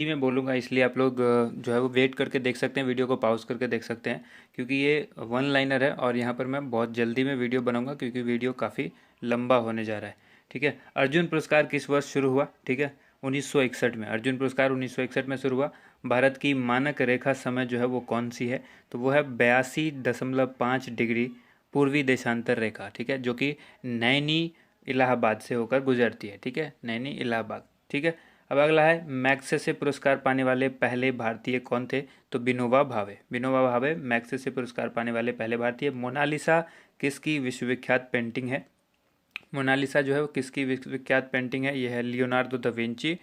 ही मैं बोलूँगा, इसलिए आप लोग जो है वो वेट करके देख सकते हैं, वीडियो को पॉज करके देख सकते हैं, क्योंकि ये वन लाइनर है और यहाँ पर मैं बहुत जल्दी में वीडियो बनाऊंगा क्योंकि वीडियो काफ़ी लंबा होने जा रहा है। ठीक है। अर्जुन पुरस्कार किस वर्ष शुरू हुआ? ठीक है, 1961 में। अर्जुन पुरस्कार 1961 में शुरू हुआ। भारत की मानक रेखा समय जो है वो कौन सी है? तो वो है 82.5 डिग्री पूर्वी देशांतर रेखा। ठीक है, जो कि नैनी इलाहाबाद से होकर गुजरती है। ठीक है, नैनी इलाहाबाद। ठीक है। अब अगला है, मैग्सेसे पुरस्कार पाने वाले पहले भारतीय कौन थे? तो विनोबा भावे। विनोबा भावे मैग्सेसे पुरस्कार पाने वाले पहले भारतीय। मोनालिसा किसकी विश्वविख्यात पेंटिंग है? मोनालिसा जो है वो किसकी विश्वविख्यात पेंटिंग है? यह है Leonardo da Vinci.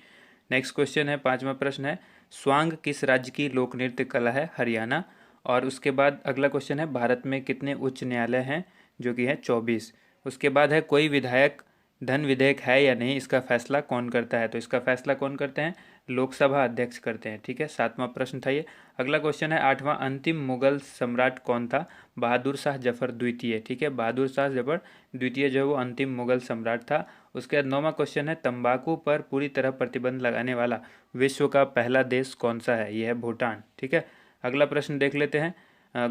Next question है, पांचवा प्रश्न है, स्वांग किस राज्य की लोक नृत्य कला है? हरियाणा। और उसके बाद अगला क्वेश्चन है, भारत में कितने उच्च न्यायालय हैं? जो कि है 24। उसके बाद है, कोई विधायक धन विधेयक है या नहीं, इसका फैसला कौन करता है? तो इसका फैसला कौन करते हैं? लोकसभा अध्यक्ष करते हैं। ठीक है, सातवां प्रश्न था ये। अगला क्वेश्चन है, आठवां, अंतिम मुगल सम्राट कौन था? बहादुर शाह जफर द्वितीय। ठीक है, बहादुर शाह जफर द्वितीय जो है वो अंतिम मुगल सम्राट था। उसके बाद नौवां क्वेश्चन है, तंबाकू पर पूरी तरह प्रतिबंध लगाने वाला विश्व का पहला देश कौन सा है? यह है भूटान। ठीक है। अगला प्रश्न देख लेते हैं,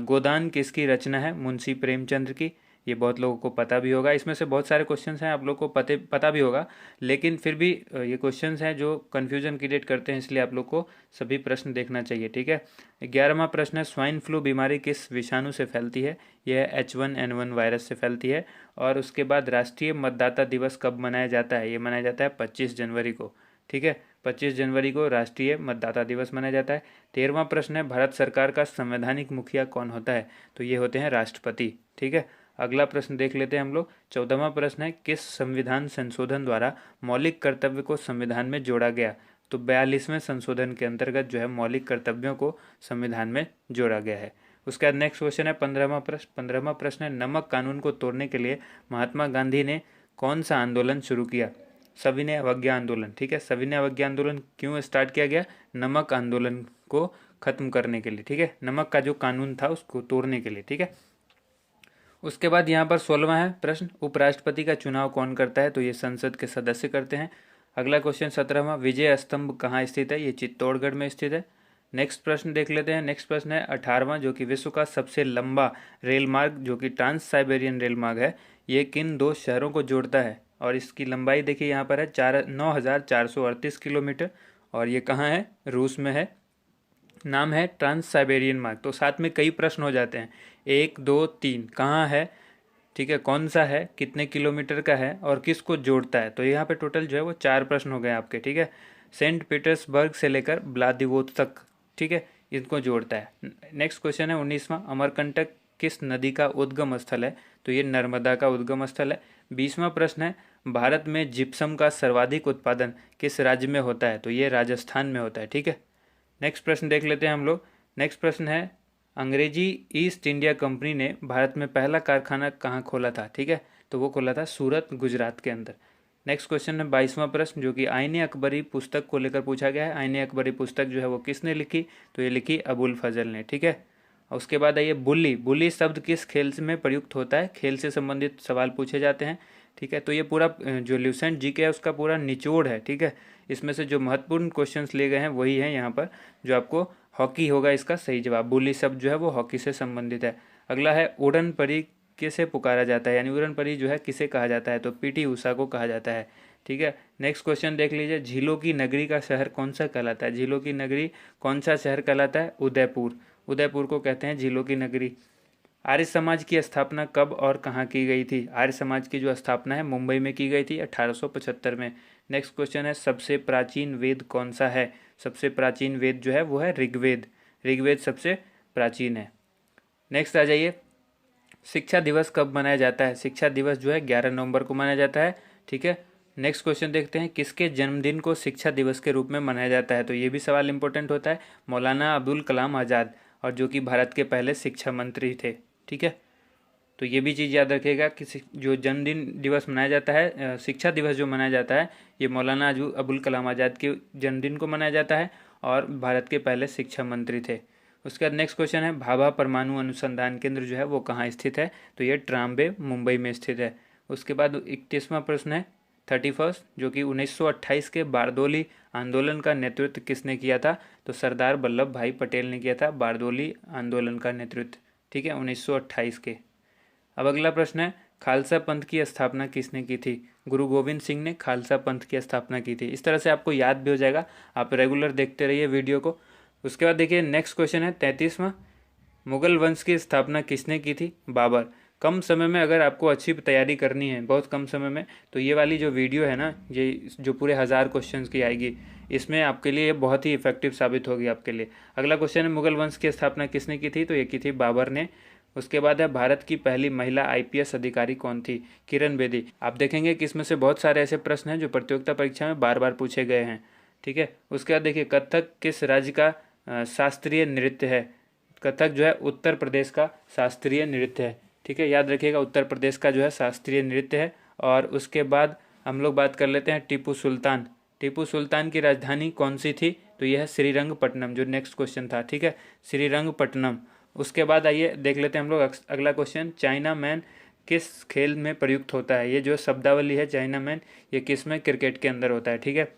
गोदान किसकी रचना है? मुंशी प्रेमचंद्र की। ये बहुत लोगों को पता भी होगा। इसमें से बहुत सारे क्वेश्चंस हैं आप लोग को पता भी होगा, लेकिन फिर भी ये क्वेश्चंस हैं जो कन्फ्यूजन क्रिएट करते हैं, इसलिए आप लोग को सभी प्रश्न देखना चाहिए। ठीक है। 11वां प्रश्न है, स्वाइन फ्लू बीमारी किस विषाणु से फैलती है? यह H1N1 वायरस से फैलती है। और उसके बाद राष्ट्रीय मतदाता दिवस कब मनाया जाता है? ये मनाया जाता है 25 जनवरी को। ठीक है, 25 जनवरी को राष्ट्रीय मतदाता दिवस मनाया जाता है। 13वां प्रश्न है, भारत सरकार का संवैधानिक मुखिया कौन होता है? तो ये होते हैं राष्ट्रपति। ठीक है। अगला प्रश्न देख लेते हैं हम लोग। 14वां प्रश्न है, किस संविधान संशोधन द्वारा मौलिक कर्तव्य को संविधान में जोड़ा गया? तो 42वें संशोधन के अंतर्गत जो है मौलिक कर्तव्यों को संविधान में जोड़ा गया है। उसके बाद नेक्स्ट क्वेश्चन है 15वां प्रश्न है, नमक कानून को तोड़ने के लिए महात्मा गांधी ने कौन सा आंदोलन शुरू किया? सविनय अवज्ञा आंदोलन। ठीक है, सविनय अवज्ञा आंदोलन क्यों स्टार्ट किया गया? नमक आंदोलन को खत्म करने के लिए। ठीक है, नमक का जो कानून था उसको तोड़ने के लिए। ठीक है। उसके बाद यहाँ पर 16वां है प्रश्न, उपराष्ट्रपति का चुनाव कौन करता है? तो ये संसद के सदस्य करते हैं। अगला क्वेश्चन 17वां, विजय स्तंभ कहाँ स्थित है? ये चित्तौड़गढ़ में स्थित है। नेक्स्ट प्रश्न देख लेते हैं। नेक्स्ट प्रश्न है 18वां, जो कि विश्व का सबसे लंबा रेल मार्ग जो कि ट्रांस साइबेरियन रेल मार्ग है, ये किन दो शहरों को जोड़ता है? और इसकी लंबाई देखिए यहाँ पर है 9,438 किलोमीटर। और ये कहाँ है? रूस में है। नाम है ट्रांस साइबेरियन मार्ग। तो साथ में कई प्रश्न हो जाते हैं, 1 2 3 कहाँ है? ठीक है, कौन सा है, कितने किलोमीटर का है और किसको जोड़ता है? तो यहाँ पे टोटल जो है वो 4 प्रश्न हो गए आपके। ठीक है, सेंट पीटर्सबर्ग से लेकर व्लादिवोस्तोक, ठीक है, इनको जोड़ता है। नेक्स्ट क्वेश्चन है 19वां, अमरकंटक किस नदी का उद्गम स्थल है? तो ये नर्मदा का उद्गम स्थल है। 20वां प्रश्न है, भारत में जिप्सम का सर्वाधिक उत्पादन किस राज्य में होता है? तो ये राजस्थान में होता है। ठीक है। नेक्स्ट प्रश्न देख लेते हैं हम लोग। नेक्स्ट प्रश्न है, अंग्रेजी ईस्ट इंडिया कंपनी ने भारत में पहला कारखाना कहाँ खोला था? ठीक है, तो वो खोला था सूरत, गुजरात के अंदर। नेक्स्ट क्वेश्चन है 22वां प्रश्न, जो कि आईने अकबरी पुस्तक को लेकर पूछा गया है। आईने अकबरी पुस्तक जो है वो किसने लिखी? तो ये लिखी अबुल फजल ने। ठीक है। और उसके बाद आइए, बुल्ली। बुल्ली शब्द किस खेल में प्रयुक्त होता है? खेल से संबंधित सवाल पूछे जाते हैं। ठीक है, तो ये पूरा जो ल्यूसेंट जीके है उसका पूरा निचोड़ है। ठीक है, इसमें से जो महत्वपूर्ण क्वेश्चंस लिए गए हैं वही हैं यहाँ पर। जो आपको हॉकी होगा इसका सही जवाब। बुल्ली शब्द जो है वो हॉकी से संबंधित है। अगला है, उड़न परी किसे पुकारा जाता है? यानी उड़न परी जो है किसे कहा जाता है? तो पीटी उषा को कहा जाता है। ठीक है। नेक्स्ट क्वेश्चन देख लीजिए, झीलों की नगरी का शहर कौन सा कहलाता है? झीलों की नगरी कौन सा शहर कहलाता है? उदयपुर। उदयपुर को कहते हैं झीलों की नगरी। आर्य समाज की स्थापना कब और कहाँ की गई थी? आर्य समाज की जो स्थापना है मुंबई में की गई थी 1875 में। नेक्स्ट क्वेश्चन है, सबसे प्राचीन वेद कौन सा है? सबसे प्राचीन वेद जो है वो है ऋग्वेद। ऋग्वेद सबसे प्राचीन है। नेक्स्ट आ जाइए, शिक्षा दिवस कब मनाया जाता है? शिक्षा दिवस जो है 11 नवंबर को मनाया जाता है। ठीक है। नेक्स्ट क्वेश्चन देखते हैं, किसके जन्मदिन को शिक्षा दिवस के रूप में मनाया जाता है? तो ये भी सवाल इंपॉर्टेंट होता है। मौलाना अबुल कलाम आज़ाद, और जो कि भारत के पहले शिक्षा मंत्री थे। ठीक है, तो ये भी चीज़ याद रखिएगा कि जो जन्मदिन दिवस मनाया जाता है, शिक्षा दिवस जो मनाया जाता है, ये मौलाना अबुल कलाम आज़ाद के जन्मदिन को मनाया जाता है और भारत के पहले शिक्षा मंत्री थे। उसके बाद नेक्स्ट क्वेश्चन है, भाभा परमाणु अनुसंधान केंद्र जो है वो कहाँ स्थित है? तो ये ट्राम्बे, मुंबई में स्थित है। उसके बाद 31वां प्रश्न है, 31, जो कि 1928 के बारदोली आंदोलन का नेतृत्व किसने किया था? तो सरदार वल्लभ भाई पटेल ने किया था बारदोली आंदोलन का नेतृत्व, ठीक है, 1928 के। अब अगला प्रश्न है, खालसा पंथ की स्थापना किसने की थी? गुरु गोविंद सिंह ने खालसा पंथ की स्थापना की थी। इस तरह से आपको याद भी हो जाएगा, आप रेगुलर देखते रहिए वीडियो को। उसके बाद देखिए नेक्स्ट क्वेश्चन है 33वां, मुगल वंश की स्थापना किसने की थी? बाबर। कम समय में अगर आपको अच्छी तैयारी करनी है, बहुत कम समय में, तो ये वाली जो वीडियो है ना, ये जो पूरे 1000 क्वेश्चंस की आएगी, इसमें आपके लिए बहुत ही इफेक्टिव साबित होगी आपके लिए। अगला क्वेश्चन है, मुगल वंश की स्थापना किसने की थी? तो ये की थी बाबर ने। उसके बाद है, भारत की पहली महिला आईपीएस अधिकारी कौन थी? किरण बेदी। आप देखेंगे कि इसमें से बहुत सारे ऐसे प्रश्न हैं जो प्रतियोगिता परीक्षा में बार बार पूछे गए हैं, ठीक है। उसके बाद देखिए, कथक किस राज्य का शास्त्रीय नृत्य है? कथक जो है उत्तर प्रदेश का शास्त्रीय नृत्य है, ठीक है, याद रखिएगा, उत्तर प्रदेश का जो है शास्त्रीय नृत्य है। और उसके बाद हम लोग बात कर लेते हैं टीपू सुल्तान। टीपू सुल्तान की राजधानी कौन सी थी? तो यह है श्रीरंगपट्टनम, जो नेक्स्ट क्वेश्चन था, ठीक है, श्रीरंगपट्टनम। उसके बाद आइए देख लेते हैं हम लोग अगला क्वेश्चन, चाइना मैन किस खेल में प्रयुक्त होता है? ये जो शब्दावली है चाइना मैन, ये किस में? क्रिकेट के अंदर होता है, ठीक है।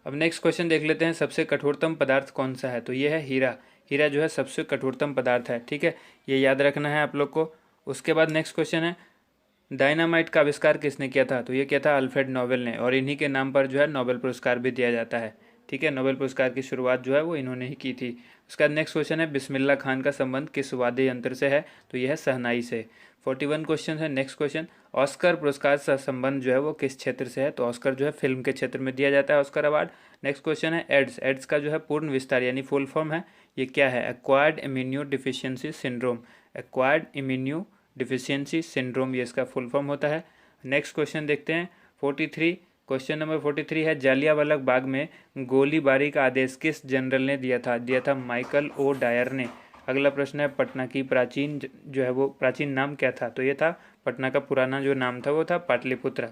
अब नेक्स्ट क्वेश्चन देख लेते हैं, सबसे कठोरतम पदार्थ कौन सा है? तो ये है हीरा। हीरा जो है सबसे कठोरतम पदार्थ है, ठीक है, ये याद रखना है आप लोग को। उसके बाद नेक्स्ट क्वेश्चन है, डायनामाइट का आविष्कार किसने किया था? तो ये किया था अल्फ्रेड नोबेल ने, और इन्हीं के नाम पर जो है नोबेल पुरस्कार भी दिया जाता है, ठीक है। नोबेल पुरस्कार की शुरुआत जो है वो इन्होंने ही की थी। उसका नेक्स्ट क्वेश्चन है, बिस्मिल्लाह खान का संबंध किस वाद्य यंत्र से है? तो यह है शहनाई से। 41 क्वेश्चन है। नेक्स्ट क्वेश्चन, ऑस्कर पुरस्कार का संबंध जो है वो किस क्षेत्र से है? तो ऑस्कर जो है फिल्म के क्षेत्र में दिया जाता है, ऑस्कर अवार्ड। नेक्स्ट क्वेश्चन है, एड्स। एड्स का जो है पूर्ण विस्तार यानी फुल फॉर्म है, ये क्या है? Acquired immuno deficiency syndrome. Acquired immuno deficiency syndrome, ये इसका फुल फॉर्म होता है। नेक्स्ट क्वेश्चन देखते हैं 43, क्वेश्चन नंबर 43 है, जालियांवाला बाग में गोलीबारी का आदेश किस जनरल ने दिया था? दिया था माइकल ओ डायर ने। अगला प्रश्न है, पटना की प्राचीन जो है वो प्राचीन नाम क्या था? तो ये था, पटना का पुराना जो नाम था वो था पाटलिपुत्र।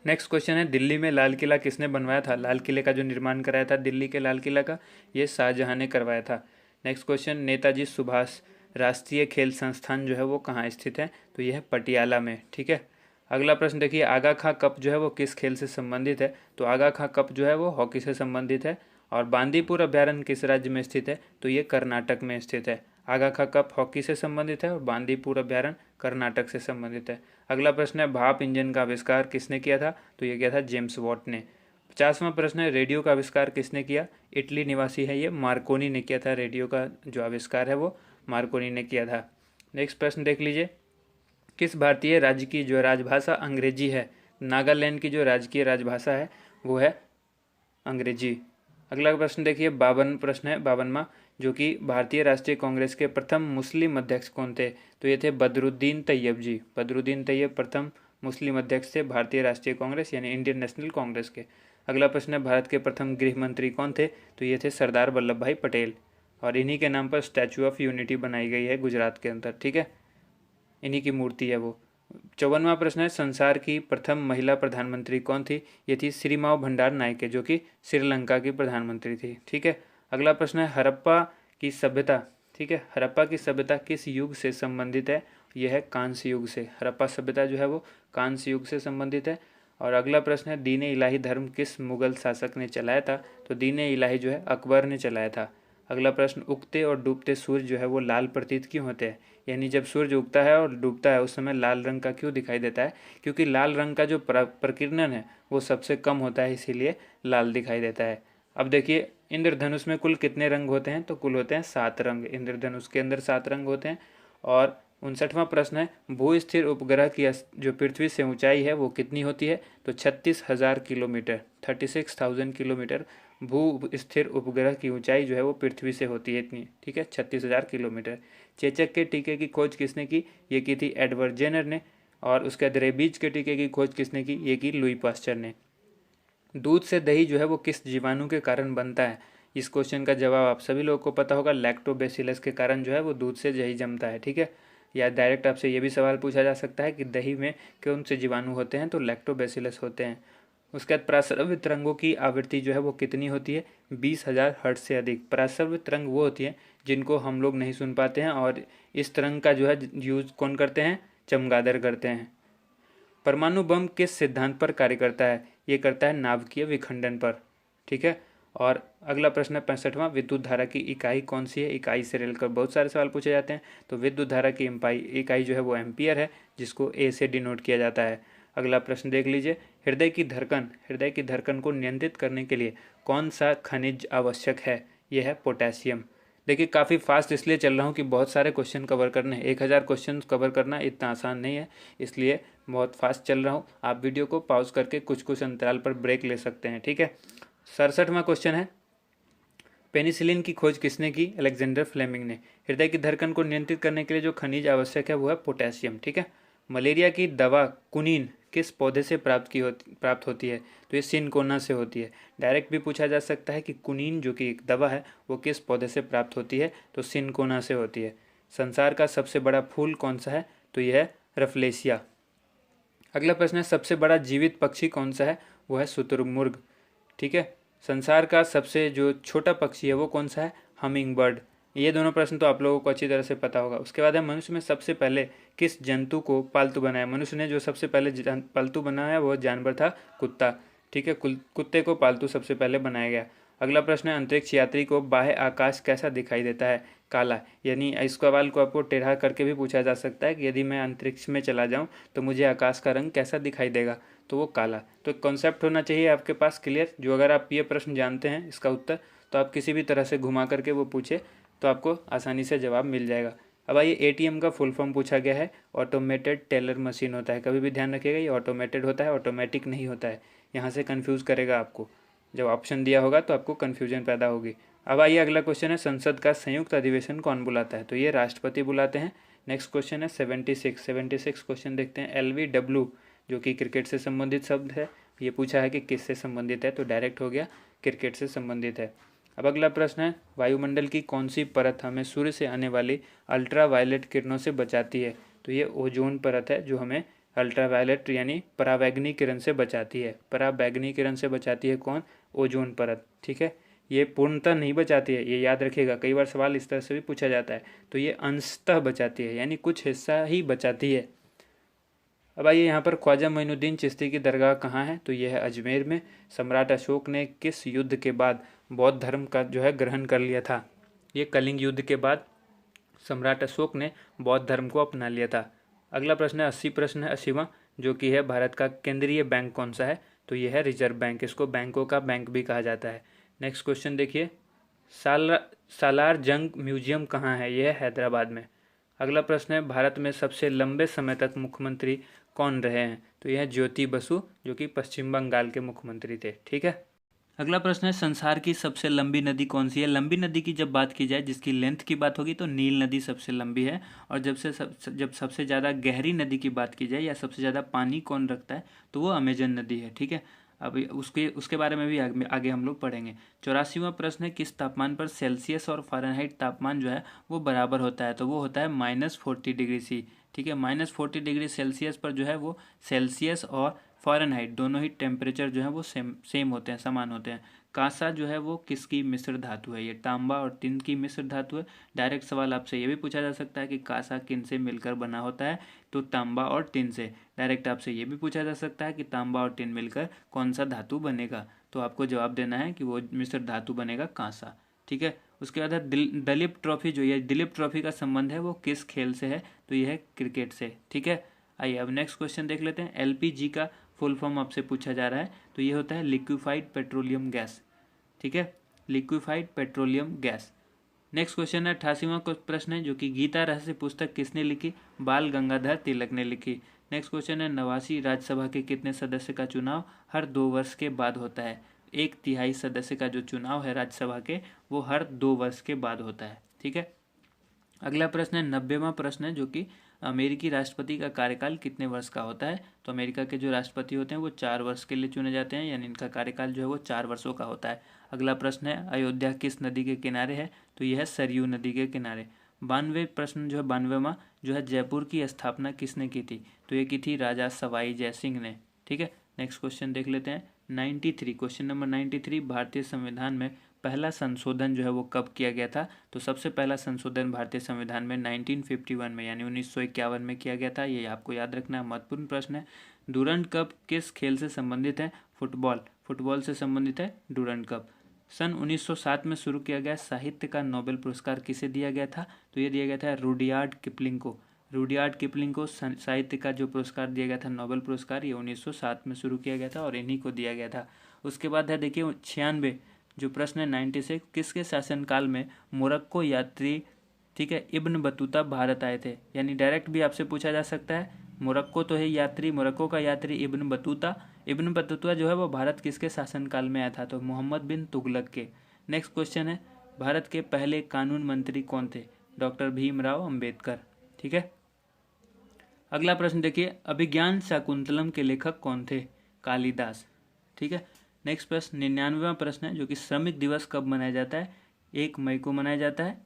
नेक्स्ट क्वेश्चन है, दिल्ली में लाल किला किसने बनवाया था? लाल किले का जो निर्माण कराया था दिल्ली के लाल किला का, ये शाहजहां ने करवाया था। नेक्स्ट क्वेश्चन, नेताजी सुभाष राष्ट्रीय खेल संस्थान जो है वो कहाँ स्थित है? तो यह है पटियाला में, ठीक है। अगला प्रश्न देखिए, आगा खां कप जो है वो किस खेल से संबंधित है? तो आगा खां कप जो है वो हॉकी से संबंधित है। और बांदीपुर अभ्यारण्य किस राज्य में स्थित है? तो ये कर्नाटक में स्थित है। आगा खां कप हॉकी से संबंधित है और बांदीपुर अभ्यारण्य कर्नाटक से संबंधित है। अगला प्रश्न है, भाप इंजन का आविष्कार किसने किया था? तो ये किया था जेम्स वॉट ने। 50वां प्रश्न है, रेडियो का आविष्कार किसने किया? इटली निवासी है ये मार्कोनी ने किया था। रेडियो का जो आविष्कार है वो मार्कोनी ने किया था। नेक्स्ट प्रश्न देख लीजिए, किस भारतीय राज्य की जो राजभाषा अंग्रेजी है? नागालैंड की जो राजकीय राजभाषा है वो है अंग्रेजी। अगला प्रश्न देखिए, 52 प्रश्न है, 52वां, जो कि भारतीय राष्ट्रीय कांग्रेस के प्रथम मुस्लिम अध्यक्ष कौन थे? तो ये थे बदरुद्दीन तैयब जी। बदरुद्दीन तैयब प्रथम मुस्लिम अध्यक्ष थे भारतीय राष्ट्रीय कांग्रेस यानी इंडियन नेशनल कांग्रेस के। अगला प्रश्न है, भारत के प्रथम गृह मंत्री कौन थे? तो ये थे सरदार वल्लभ भाई पटेल, और इन्हीं के नाम पर स्टैचू ऑफ यूनिटी बनाई गई है गुजरात के अंदर, ठीक है, इन्हीं की मूर्ति है वो। 54वां प्रश्न है, संसार की प्रथम महिला प्रधानमंत्री कौन थी? ये थी श्रीमाव भंडार नायके, जो कि श्रीलंका की प्रधानमंत्री थी, ठीक है। अगला प्रश्न है, हड़प्पा की सभ्यता, ठीक है, हड़प्पा की सभ्यता किस युग से संबंधित है? यह है कांस्य युग से। हड़प्पा सभ्यता जो है वो कांस्य युग से संबंधित है। और अगला प्रश्न है, दीन इलाही धर्म किस मुगल शासक ने चलाया था? तो दीन इलाही जो है अकबर ने चलाया था। अगला प्रश्न, उगते और डूबते सूर्य जो है वो लाल प्रतीत क्यों होते हैं? यानी जब सूर्य उगता है और डूबता है उस समय लाल रंग का क्यों दिखाई देता है? क्योंकि लाल रंग का जो प्रकीर्णन है वो सबसे कम होता है, इसीलिए लाल दिखाई देता है। अब देखिए, इंद्रधनुष में कुल कितने रंग होते हैं? तो कुल होते हैं 7 रंग। इंद्रधनुष के अंदर 7 रंग होते हैं। और 59वां प्रश्न है, भू स्थिर उपग्रह की जो पृथ्वी से ऊंचाई है वो कितनी होती है? तो 36,000 किलोमीटर, 36,000 किलोमीटर भू स्थिर उपग्रह की ऊंचाई जो है वो पृथ्वी से होती है इतनी, ठीक है, 36,000 किलोमीटर। चेचक के टीके की खोज किसने की? ये की थी एडवर्ड जेनर ने। और उसके बाद रेबीज के टीके की खोज किसने की? ये की लुई पास्चर ने। दूध से दही जो है वो किस जीवाणु के कारण बनता है? इस क्वेश्चन का जवाब आप सभी लोगों को पता होगा, लैक्टोबैसिलस के कारण जो है वो दूध से दही जमता है, ठीक है। या डायरेक्ट आपसे ये भी सवाल पूछा जा सकता है कि दही में कौन से जीवाणु होते हैं? तो लैक्टोबैसिलस होते हैं। उसके बाद प्रासरव्य तरंगों की आवृत्ति जो है वो कितनी होती है? 20,000 हर्ट्ज से अधिक। प्रासरव्य तरंग वो होती है जिनको हम लोग नहीं सुन पाते हैं, और इस तरंग का जो है यूज कौन करते हैं? चमगादड़ करते हैं। परमाणु बम किस सिद्धांत पर कार्य करता है? ये करता है नाभिकीय विखंडन पर। ठीक है। और अगला प्रश्न है 65वां, विद्युत धारा की इकाई कौन सी है? इकाई से रेल कर बहुत सारे सवाल पूछे जाते हैं। तो विद्युत धारा की इकाई जो है वो एम्पियर है, जिसको ए से डिनोट किया जाता है। अगला प्रश्न देख लीजिए, हृदय की धड़कन को नियंत्रित करने के लिए कौन सा खनिज आवश्यक है? यह है पोटेशियम। देखिए काफ़ी फास्ट इसलिए चल रहा हूँ कि बहुत सारे क्वेश्चन कवर करने हैं। 1000 क्वेश्चन कवर करना इतना आसान नहीं है, इसलिए बहुत फास्ट चल रहा हूँ। आप वीडियो को पॉज करके कुछ कुछ अंतराल पर ब्रेक ले सकते हैं। ठीक है। 67वां क्वेश्चन है, पेनिसिलिन की खोज किसने की? अलेक्जेंडर फ्लेमिंग ने। हृदय की धड़कन को नियंत्रित करने के लिए जो खनिज आवश्यक है वो है पोटेशियम। ठीक है। मलेरिया की दवा कुनीन किस पौधे से प्राप्त होती है? तो ये सिनकोना से होती है। डायरेक्ट भी पूछा जा सकता है कि कुनीन जो कि एक दवा है वो किस पौधे से प्राप्त होती है? तो सिनकोना से होती है। संसार का सबसे बड़ा फूल कौन सा है? तो यह है रफलेसिया। अगला प्रश्न है, सबसे बड़ा जीवित पक्षी कौन सा है? वो है शुतुरमुर्ग। ठीक है। संसार का सबसे जो छोटा पक्षी है वो कौन सा है? Humming bird. ये दोनों प्रश्न तो आप लोगों को अच्छी तरह से पता होगा। उसके बाद है, मनुष्य में सबसे पहले किस जंतु को पालतू बनाया? मनुष्य ने जो सबसे पहले पालतू बनाया वो जानवर था कुत्ता। ठीक है। कुत्ते को पालतू सबसे पहले बनाया गया। अगला प्रश्न है, अंतरिक्ष यात्री को बाह्य आकाश कैसा दिखाई देता है? काला। यानी इस सवाल को आपको टेढ़ा करके भी पूछा जा सकता है कि यदि मैं अंतरिक्ष में चला जाऊं तो मुझे आकाश का रंग कैसा दिखाई देगा? तो वो काला। तो एक कॉन्सेप्ट होना चाहिए आपके पास क्लियर, जो अगर आप ये प्रश्न जानते हैं इसका उत्तर, तो आप किसी भी तरह से घुमा करके वो पूछे तो आपको आसानी से जवाब मिल जाएगा। अब आइए, एटीएम का फुल फॉर्म पूछा गया है। ऑटोमेटेड टेलर मशीन होता है। कभी भी ध्यान रखिएगा, ये ऑटोमेटेड होता है, ऑटोमेटिक नहीं होता है। यहाँ से कन्फ्यूज़ करेगा आपको। जब ऑप्शन दिया होगा तो आपको कन्फ्यूजन पैदा होगी। अब आइए, अगला क्वेश्चन है, संसद का संयुक्त अधिवेशन कौन बुलाता है? तो ये राष्ट्रपति बुलाते हैं। नेक्स्ट क्वेश्चन है 76 क्वेश्चन देखते हैं। LBW जो कि क्रिकेट से संबंधित शब्द है, ये पूछा है कि किससे संबंधित है? तो डायरेक्ट हो गया, क्रिकेट से संबंधित है। अब अगला प्रश्न है, वायुमंडल की कौन सी परत हमें सूर्य से आने वाली अल्ट्रावायलेट किरणों से बचाती है? तो ये ओजोन परत है, जो हमें अल्ट्रावायलेट यानी परावैंगनी किरण से बचाती है। परावैंगनी किरण से बचाती है कौन? ओजोन परत। ठीक है। ये पूर्णतः नहीं बचाती है, ये याद रखिएगा, कई बार सवाल इस तरह से भी पूछा जाता है। तो ये अंशतः बचाती है, यानी कुछ हिस्सा ही बचाती है। अब आइए, यहाँ पर ख्वाजा मोइनुद्दीन चिश्ती की दरगाह कहाँ है? तो यह है अजमेर में। सम्राट अशोक ने किस युद्ध के बाद बौद्ध धर्म का जो है ग्रहण कर लिया था? ये कलिंग युद्ध के बाद सम्राट अशोक ने बौद्ध धर्म को अपना लिया था। अगला प्रश्न है 80वां, जो कि है भारत का केंद्रीय बैंक कौन सा है? तो यह है रिजर्व बैंक। इसको बैंकों का बैंक भी कहा जाता है। नेक्स्ट क्वेश्चन देखिए, सालार जंग म्यूजियम कहाँ है? यह है हैदराबाद में। अगला प्रश्न है, भारत में सबसे लंबे समय तक मुख्यमंत्री कौन रहे हैं? तो यह ज्योति बसु, जो कि पश्चिम बंगाल के मुख्यमंत्री थे। ठीक है। अगला प्रश्न है, संसार की सबसे लंबी नदी कौन सी है? लंबी नदी की जब बात की जाए, जिसकी लेंथ की बात होगी, तो नील नदी सबसे लंबी है। और जब सबसे ज़्यादा गहरी नदी की बात की जाए या सबसे ज़्यादा पानी कौन रखता है, तो वो अमेजन नदी है। ठीक है। अब उसके बारे में भी आगे हम लोग पढ़ेंगे। 84वां प्रश्न है, किस तापमान पर सेल्सियस और फ़ारेनहाइट तापमान जो है वो बराबर होता है? तो वो होता है -40 डिग्री सी। ठीक है। -40 डिग्री सेल्सियस पर जो है वो सेल्सियस और फ़ारेनहाइट दोनों ही टेम्परेचर जो है वो सेम होते हैं, समान होते हैं। कांसा जो है वो किसकी मिश्र धातु है? ये तांबा और टिन की मिश्र धातु है। डायरेक्ट सवाल आपसे ये भी पूछा जा सकता है कि कांसा किन से मिलकर बना होता है? तो तांबा और टिन से। डायरेक्ट आपसे ये भी पूछा जा सकता है कि तांबा और टिन मिलकर कौन सा धातु बनेगा? तो आपको जवाब देना है कि वो मिश्र धातु बनेगा कांसा। ठीक है। उसके बाद है दिलीप ट्रॉफी, जो ये दिलीप ट्रॉफी का संबंध है वो किस खेल से है? तो ये है क्रिकेट से। ठीक है। आइए अब नेक्स्ट क्वेश्चन देख लेते हैं। LPG का फुल फॉर्म आपसे पूछा जा रहा है, तो ये होता है लिक्विफाइड पेट्रोलियम गैस। ठीक है। Liquefied petroleum gas. Next question है 88वां प्रश्न है, जो कि गीता रहस्य पुस्तक किसने लिखी? बाल गंगाधर तिलक ने लिखी। नेक्स्ट क्वेश्चन है, 89वीं राज्यसभा के कितने सदस्य का चुनाव हर 2 वर्ष के बाद होता है? 1/3 सदस्य का जो चुनाव है राज्यसभा के, वो हर 2 वर्ष के बाद होता है। ठीक है। अगला प्रश्न है 90वां प्रश्न है, जो कि अमेरिकी राष्ट्रपति का कार्यकाल कितने वर्ष का होता है? तो अमेरिका के जो राष्ट्रपति होते हैं वो 4 वर्ष के लिए चुने जाते हैं, यानी इनका कार्यकाल जो है वो 4 वर्षों का होता है। अगला प्रश्न है, अयोध्या किस नदी के किनारे है? तो यह है सरयू नदी के किनारे। 92 प्रश्न जो है 92वां जो है, जयपुर की स्थापना किसने की थी? तो ये की थी राजा सवाई जय सिंह ने। ठीक है। नेक्स्ट क्वेश्चन देख लेते हैं 93, क्वेश्चन नंबर 93, भारतीय संविधान में पहला संशोधन जो है वो कब किया गया था? तो सबसे पहला संशोधन भारतीय संविधान में 1951 में यानी 1951 में किया गया था। ये आपको याद रखना है, महत्वपूर्ण प्रश्न है। डूरंड कप किस खेल से संबंधित है? फुटबॉल से संबंधित है डूरंड कप। सन 1907 में शुरू किया गया साहित्य का नोबेल पुरस्कार किसे दिया गया था? तो ये दिया गया था रुडयार्ड किपलिंग को। रुडयार्ड किपलिंग को साहित्य का जो पुरस्कार दिया गया था नोबेल पुरस्कार, ये 1907 में शुरू किया गया था और इन्हीं को दिया गया था। उसके बाद है देखिए 96 जो प्रश्न है 96, किसके शासनकाल में मोरक्को यात्री, ठीक है, इब्न बतूता भारत आए थे? यानी डायरेक्ट भी आपसे पूछा जा सकता है। मोरक्को तो है यात्री, मोरक्को का यात्री इब्न बतूता जो है वो भारत किसके शासनकाल में आया था? तो मोहम्मद बिन तुगलक के। नेक्स्ट क्वेश्चन है, भारत के पहले कानून मंत्री कौन थे? डॉक्टर भीमराव अंबेडकर। ठीक है। अगला प्रश्न देखिए, अभिज्ञान शाकुंतलम के लेखक कौन थे? कालिदास। ठीक है। नेक्स्ट प्रश्न 99वां प्रश्न है, जो कि श्रमिक दिवस कब मनाया जाता है? 1 मई को मनाया जाता है।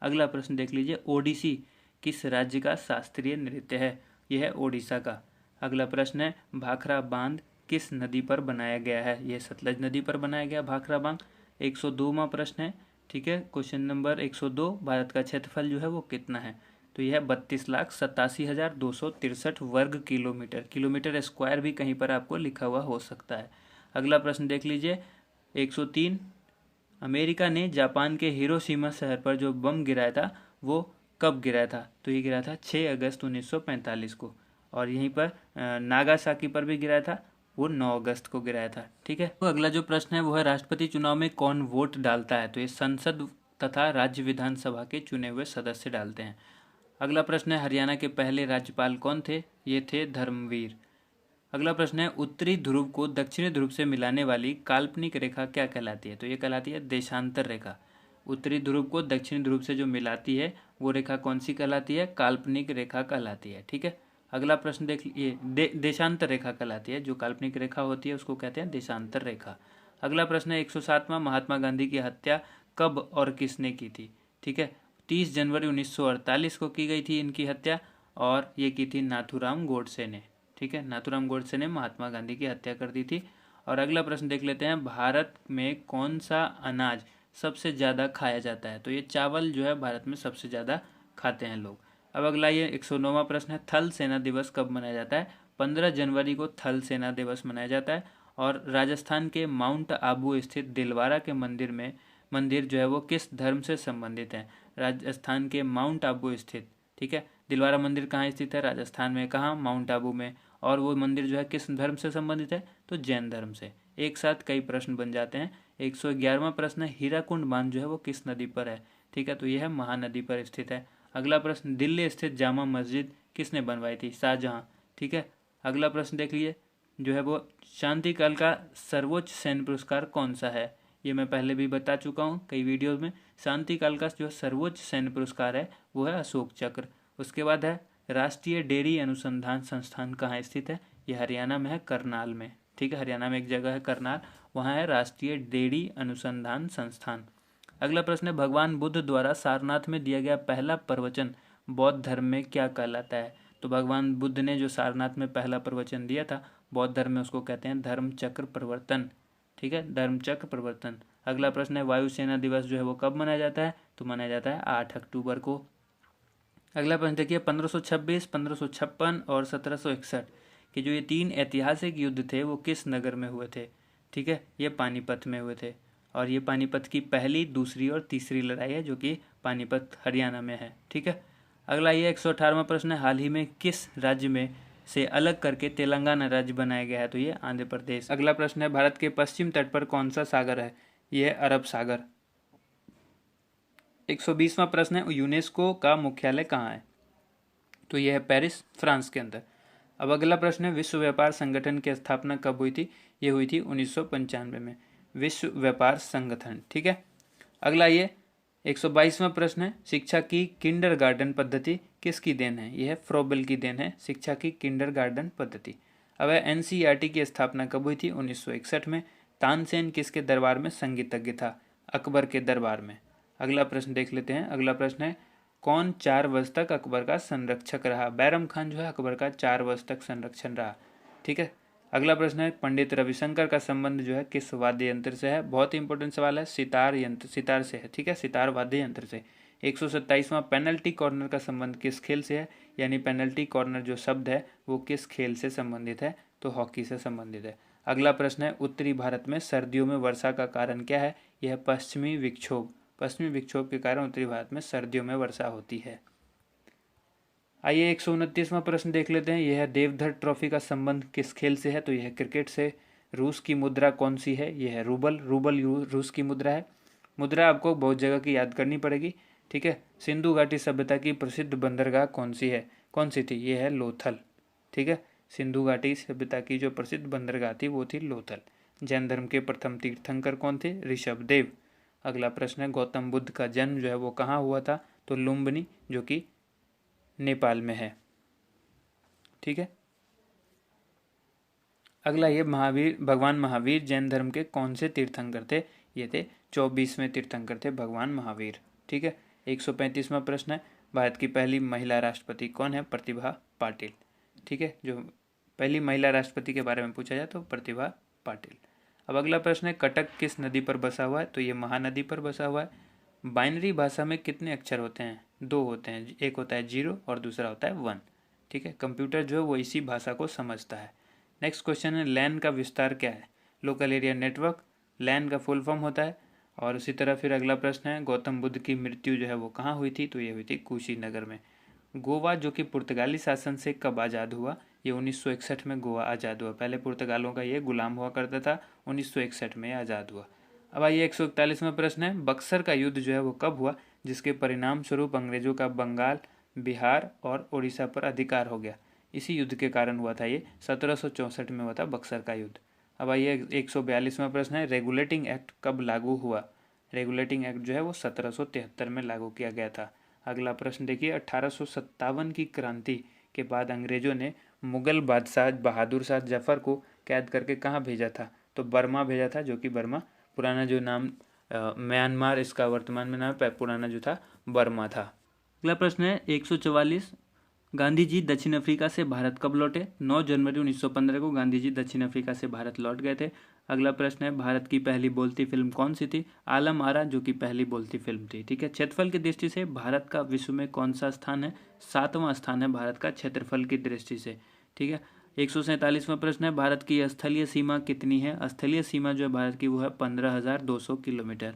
अगला प्रश्न देख लीजिए, ओडिसी किस राज्य का शास्त्रीय नृत्य है? यह है ओडिशा का। अगला प्रश्न है, भाखड़ा बांध किस नदी पर बनाया गया है? यह सतलज नदी पर बनाया गया भाखड़ा बांध। 102वां प्रश्न है, ठीक है, क्वेश्चन नंबर 102, भारत का क्षेत्रफल जो है वो कितना है? तो यह 32,87,263 वर्ग किलोमीटर। किलोमीटर स्क्वायर भी कहीं पर आपको लिखा हुआ हो सकता है। अगला प्रश्न देख लीजिए 103, अमेरिका ने जापान के हिरोशिमा शहर पर जो बम गिराया था वो कब गिराया था? तो ये गिराया था 6 अगस्त 1945 को। और यहीं पर नागासाकी पर भी गिराया था, वो 9 अगस्त को गिराया था। ठीक है। तो अगला जो प्रश्न है वो है, राष्ट्रपति चुनाव में कौन वोट डालता है? तो ये संसद तथा राज्य विधानसभा के चुने हुए सदस्य डालते हैं। अगला प्रश्न है, हरियाणा के पहले राज्यपाल कौन थे? ये थे धर्मवीर। अगला प्रश्न है, उत्तरी ध्रुव को दक्षिणी ध्रुव से मिलाने वाली काल्पनिक रेखा क्या कहलाती है? तो ये कहलाती है देशांतर रेखा। उत्तरी ध्रुव को दक्षिणी ध्रुव से जो मिलाती है वो रेखा कौन सी कहलाती है? काल्पनिक रेखा कहलाती है। ठीक है। अगला प्रश्न देख लीजिए, देशांतर रेखा कहलाती है। जो काल्पनिक रेखा होती है उसको कहते हैं देशांतर रेखा। अगला प्रश्न है, 107वां, महात्मा गांधी की हत्या कब और किसने की थी? ठीक है, 30 जनवरी 1948 को की गई थी इनकी हत्या, और ये की थी नाथूराम गोडसे ने। ठीक है, नाथूराम गोडसे ने महात्मा गांधी की हत्या कर दी थी। और अगला प्रश्न देख लेते हैं, भारत में कौन सा अनाज सबसे ज़्यादा खाया जाता है? तो ये चावल जो है भारत में सबसे ज़्यादा खाते हैं लोग। अब अगला ये 109वां प्रश्न है, थल सेना दिवस कब मनाया जाता है? 15 जनवरी को थल सेना दिवस मनाया जाता है। और राजस्थान के माउंट आबू स्थित दिलवारा के मंदिर जो है वो किस धर्म से संबंधित है? राजस्थान के माउंट आबू स्थित, ठीक है, दिलवारा मंदिर कहाँ स्थित है? राजस्थान में। कहाँ? माउंट आबू में। और वो मंदिर जो है किस धर्म से संबंधित है? तो जैन धर्म से। एक साथ कई प्रश्न बन जाते हैं। 111वां प्रश्न है, हीराकुंड बांध जो है वो किस नदी पर है? ठीक है, तो यह है महानदी पर स्थित है। अगला प्रश्न, दिल्ली स्थित जामा मस्जिद किसने बनवाई थी? शाहजहां। ठीक है। अगला प्रश्न देख लीजिए, जो है वो शांतिकाल का सर्वोच्च सैन्य पुरस्कार कौन सा है? ये मैं पहले भी बता चुका हूँ कई वीडियोज में। शांतिकाल का जो सर्वोच्च सैन्य पुरस्कार है वो है अशोक चक्र। उसके बाद है, राष्ट्रीय डेयरी अनुसंधान संस्थान कहाँ स्थित है? ये हरियाणा में है, करनाल में। ठीक है, हरियाणा में एक जगह है करनाल, वहाँ है राष्ट्रीय डेयरी अनुसंधान संस्थान। अगला प्रश्न है, भगवान बुद्ध द्वारा सारनाथ में दिया गया पहला प्रवचन बौद्ध धर्म में क्या कहलाता है? तो भगवान बुद्ध ने जो सारनाथ में पहला प्रवचन दिया था बौद्ध धर्म में, उसको कहते हैं धर्म चक्र प्रवर्तन। ठीक है, धर्म चक्र प्रवर्तन। अगला प्रश्न है, वायुसेना दिवस जो है वो कब मनाया जाता है? तो मनाया जाता है 8 अक्टूबर को। अगला प्रश्न देखिए, 1526, 1556 और 1761 के जो ये 3 ऐतिहासिक युद्ध थे वो किस नगर में हुए थे? ठीक है, ये पानीपत में हुए थे। और ये पानीपत की पहली, दूसरी और तीसरी लड़ाई है, जो कि पानीपत हरियाणा में है। ठीक है। अगला ये 118वां प्रश्न है, हाल ही में किस राज्य में से अलग करके तेलंगाना राज्य बनाया गया है? तो ये आंध्र प्रदेश। अगला प्रश्न है, भारत के पश्चिम तट पर कौन सा सागर है? यह है अरब सागर। 120वां प्रश्न है, यूनेस्को का मुख्यालय कहाँ है? तो यह है पेरिस, फ्रांस के अंदर। अब अगला प्रश्न है, विश्व व्यापार संगठन की स्थापना कब हुई थी? ये हुई थी 1995 में, विश्व व्यापार संगठन। ठीक है। अगला ये 122वां प्रश्न है, शिक्षा की किंडरगार्टन पद्धति किसकी देन है? यह है फ्रोबेल की देन है, शिक्षा की किंडरगार्टन पद्धति। अब एनसीईआरटी की स्थापना कब हुई थी? 1961 में। तानसेन किसके दरबार में संगीतज्ञ था? अकबर के दरबार में। अगला प्रश्न देख लेते हैं। अगला प्रश्न है, कौन 4 वर्ष तक अकबर का संरक्षक रहा? बैरम खान जो है अकबर का 4 वर्ष तक संरक्षण रहा। ठीक है। अगला प्रश्न है, पंडित रविशंकर का संबंध जो है किस वाद्य यंत्र से है? बहुत ही इंपॉर्टेंट सवाल है, सितार से है। ठीक है, सितार वाद्य यंत्र से। 127वां पेनल्टी कॉर्नर का संबंध किस खेल से है, यानी पेनल्टी कॉर्नर जो शब्द है वो किस खेल से संबंधित है, तो हॉकी से संबंधित है। अगला प्रश्न है, उत्तरी भारत में सर्दियों में वर्षा का कारण क्या है, यह पश्चिमी विक्षोभ। पश्चिमी विक्षोभ के कारण उत्तरी भारत में सर्दियों में वर्षा होती है। आइए 129वां प्रश्न देख लेते हैं, यह देवधर ट्रॉफी का संबंध किस खेल से है, तो यह क्रिकेट से। रूस की मुद्रा कौन सी है, यह है रूबल। रूबल रूस की मुद्रा है। मुद्रा आपको बहुत जगह की याद करनी पड़ेगी, ठीक है। सिंधु घाटी सभ्यता की प्रसिद्ध बंदरगाह कौन सी है, कौन सी थी, यह है लोथल, ठीक है। सिंधु घाटी सभ्यता की जो प्रसिद्ध बंदरगाह थी वो थी लोथल। जैन धर्म के प्रथम तीर्थंकर कौन थे, ऋषभदेव। अगला प्रश्न है, गौतम बुद्ध का जन्म जो है वो कहाँ हुआ था, तो लुम्बिनी जो कि नेपाल में है, ठीक है। अगला ये भगवान महावीर जैन धर्म के कौन से तीर्थंकर थे, ये थे 24वें तीर्थंकर थे भगवान महावीर, ठीक है। 135वां प्रश्न है, भारत की पहली महिला राष्ट्रपति कौन है, प्रतिभा पाटिल, ठीक है। जो पहली महिला राष्ट्रपति के बारे में पूछा जाए तो प्रतिभा पाटिल। अब अगला प्रश्न है, कटक किस नदी पर बसा हुआ है, तो ये महानदी पर बसा हुआ है। बाइनरी भाषा में कितने अक्षर होते हैं, 2 होते हैं, एक होता है 0 और दूसरा होता है 1, ठीक है। कंप्यूटर जो है वो इसी भाषा को समझता है। नेक्स्ट क्वेश्चन है, लैन का विस्तार क्या है, लोकल एरिया नेटवर्क, लैन का फुल फॉर्म होता है। और उसी तरह फिर अगला प्रश्न है, गौतम बुद्ध की मृत्यु जो है वो कहाँ हुई थी, तो ये हुई थी कुशीनगर में। गोवा जो कि पुर्तगाली शासन से कब आज़ाद हुआ, ये 1961 में गोवा आज़ाद हुआ। पहले पुर्तगालों का ये गुलाम हुआ करता था, 1961 में आज़ाद हुआ। अब आइए 141वां प्रश्न है, बक्सर का युद्ध जो है वो कब हुआ, जिसके परिणाम स्वरूप अंग्रेजों का बंगाल, बिहार और उड़ीसा पर अधिकार हो गया। इसी युद्ध के कारण हुआ था ये, 1764 में हुआ था बक्सर का युद्ध। अब आइए 142वां प्रश्न है, रेगुलेटिंग एक्ट कब लागू हुआ। रेगुलेटिंग एक्ट जो है वो 1773 में लागू किया गया था। अगला प्रश्न देखिए, 1857 की क्रांति के बाद अंग्रेजों ने मुगल बादशाह बहादुर शाह जफर को कैद करके कहाँ भेजा था, तो बर्मा भेजा था, जो कि बर्मा पुराना जो नाम म्यांमार इसका वर्तमान में नाम है, पुराना जो था बर्मा था। अगला प्रश्न है 144, गांधी जी दक्षिण अफ्रीका से भारत कब लौटे। 9 जनवरी 1915 को गांधी जी दक्षिण अफ्रीका से भारत लौट गए थे। अगला प्रश्न है, भारत की पहली बोलती फिल्म कौन सी थी। आलम आरा जो कि पहली बोलती फिल्म थी, ठीक है। क्षेत्रफल की दृष्टि से भारत का विश्व में कौन सा स्थान है, 7वां स्थान है भारत का क्षेत्रफल की दृष्टि से, ठीक है। 147वां प्रश्न है, भारत की स्थलीय सीमा कितनी है। स्थलीय सीमा जो है भारत की वो है 15,200 किलोमीटर।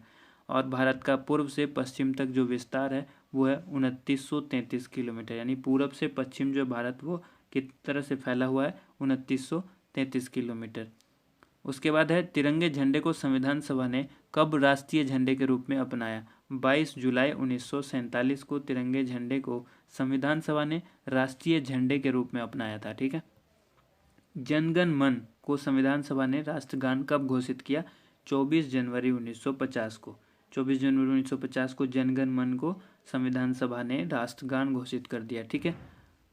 और भारत का पूर्व से पश्चिम तक जो विस्तार है वो है 2933 किलोमीटर, यानी पूरब से पश्चिम जो भारत वो किस तरह से फैला हुआ है, 2933 किलोमीटर। उसके बाद है, तिरंगे झंडे को संविधान सभा ने कब राष्ट्रीय झंडे के रूप में अपनाया। 22 जुलाई 1947 को तिरंगे झंडे को संविधान सभा ने राष्ट्रीय झंडे के रूप में अपनाया था, ठीक है। जनगण मन को संविधान सभा ने राष्ट्रगान कब घोषित किया, 24 जनवरी 1950 को। 24 जनवरी 1950 को जनगण मन को संविधान सभा ने राष्ट्रगान घोषित कर दिया, ठीक है।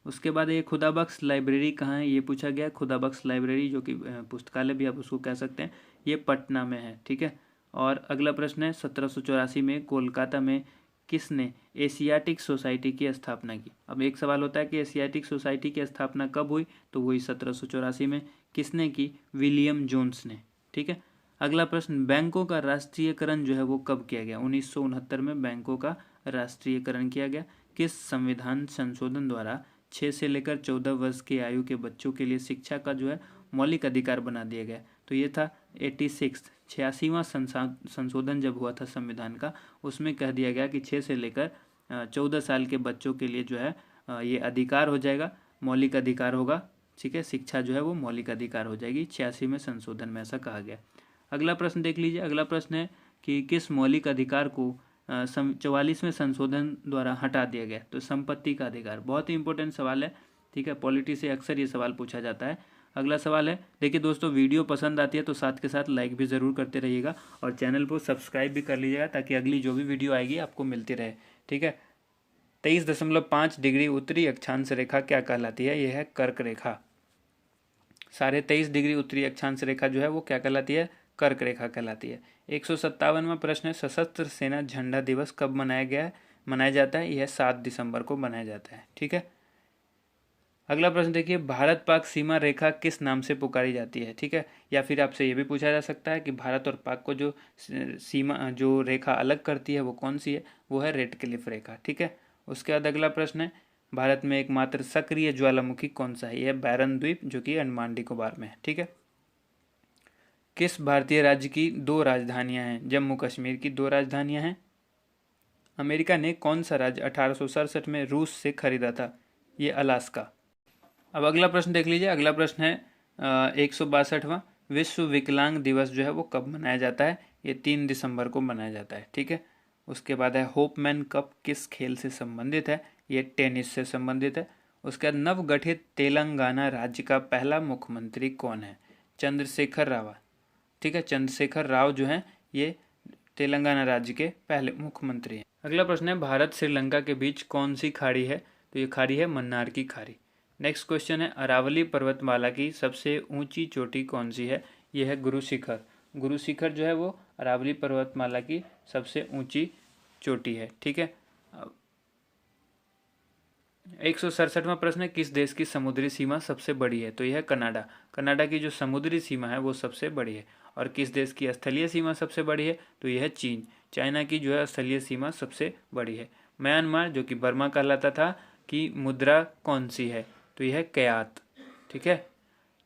उसके बाद ये खुदाबख्श लाइब्रेरी कहाँ है, ये पूछा गया। खुदाबख्श लाइब्रेरी जो कि पुस्तकालय भी आप उसको कह सकते हैं, ये पटना में है, ठीक है। और अगला प्रश्न है, 1784 में कोलकाता में किसने एशियाटिक सोसाइटी की स्थापना की। अब एक सवाल होता है कि एशियाटिक सोसाइटी की स्थापना कब हुई, तो वही 1784 में। किसने की, विलियम जोन्स ने, ठीक है। अगला प्रश्न, बैंकों का राष्ट्रीयकरण जो है वो कब किया गया। 1969 में बैंकों का राष्ट्रीयकरण किया गया। किस संविधान संशोधन द्वारा 6 से लेकर 14 वर्ष की आयु के बच्चों के लिए शिक्षा का जो है मौलिक अधिकार बना दिया गया, तो ये था 86वां संशोधन जब हुआ था संविधान का, उसमें कह दिया गया कि 6 से लेकर 14 साल के बच्चों के लिए जो है ये अधिकार हो जाएगा, मौलिक अधिकार होगा, ठीक है। शिक्षा जो है वो मौलिक अधिकार हो जाएगी, 86वें संशोधन में ऐसा कहा गया। अगला प्रश्न देख लीजिए। अगला प्रश्न है कि किस मौलिक अधिकार को 44वें संशोधन द्वारा हटा दिया गया, तो संपत्ति का अधिकार। बहुत ही इंपॉर्टेंट सवाल है, ठीक है। पॉलिटी से अक्सर ये सवाल पूछा जाता है। अगला सवाल है, देखिए दोस्तों, वीडियो पसंद आती है तो साथ के साथ लाइक भी ज़रूर करते रहिएगा और चैनल को सब्सक्राइब भी कर लीजिएगा, ताकि अगली जो भी वीडियो आएगी आपको मिलती रहे, ठीक है। 23.5 डिग्री उत्तरी अक्षांश रेखा क्या कहलाती है, यह है कर्क रेखा। 23.5 डिग्री उत्तरी अक्षांश रेखा जो है वो क्या कहलाती है, कर्क रेखा कहलाती है। 157वां प्रश्न है, सशस्त्र सेना झंडा दिवस कब मनाया जाता है, यह 7 दिसंबर को मनाया जाता है, ठीक है। अगला प्रश्न देखिए, भारत पाक सीमा रेखा किस नाम से पुकारी जाती है, ठीक है। या फिर आपसे ये भी पूछा जा सकता है कि भारत और पाक को जो सीमा जो रेखा अलग करती है वो कौन सी है, वो है रेड क्लिफ रेखा, ठीक है। उसके बाद अगला प्रश्न है, भारत में एकमात्र सक्रिय ज्वालामुखी कौन सा है, यह बैरन द्वीप जो कि अंडमान निकोबार में है, ठीक है। किस भारतीय राज्य की दो राजधानियां हैं, जम्मू कश्मीर की दो राजधानियां हैं। अमेरिका ने कौन सा राज्य 1867 में रूस से खरीदा था, ये अलास्का। अब अगला प्रश्न देख लीजिए, अगला प्रश्न है 162वां, विश्व विकलांग दिवस जो है वो कब मनाया जाता है, ये 3 दिसंबर को मनाया जाता है, ठीक है। उसके बाद है होपमैन कप किस खेल से संबंधित है, ये टेनिस से संबंधित है। उसके बाद नवगठित तेलंगाना राज्य का पहला मुख्यमंत्री कौन है, चंद्रशेखर राव, ठीक है। चंद्रशेखर राव जो है ये तेलंगाना राज्य के पहले मुख्यमंत्री हैं। अगला प्रश्न है, भारत श्रीलंका के बीच कौन सी खाड़ी है, तो ये खाड़ी है मन्नार की खाड़ी। नेक्स्ट क्वेश्चन है, अरावली पर्वतमाला की सबसे ऊंची चोटी कौन सी है, यह है गुरु शिखर। गुरु शिखर जो है वो अरावली पर्वतमाला की सबसे ऊंची चोटी है, ठीक है। 167वां प्रश्न है, किस देश की समुद्री सीमा सबसे बड़ी है, तो यह है कनाडा। कनाडा की जो समुद्री सीमा है वो सबसे बड़ी है। और किस देश की स्थलीय सीमा सबसे बड़ी है, तो यह है चीन। चाइना की जो है स्थलीय सीमा सबसे बड़ी है। म्यांमार जो कि बर्मा कहलाता था, की मुद्रा कौन सी है, तो यह है क्यात, ठीक है।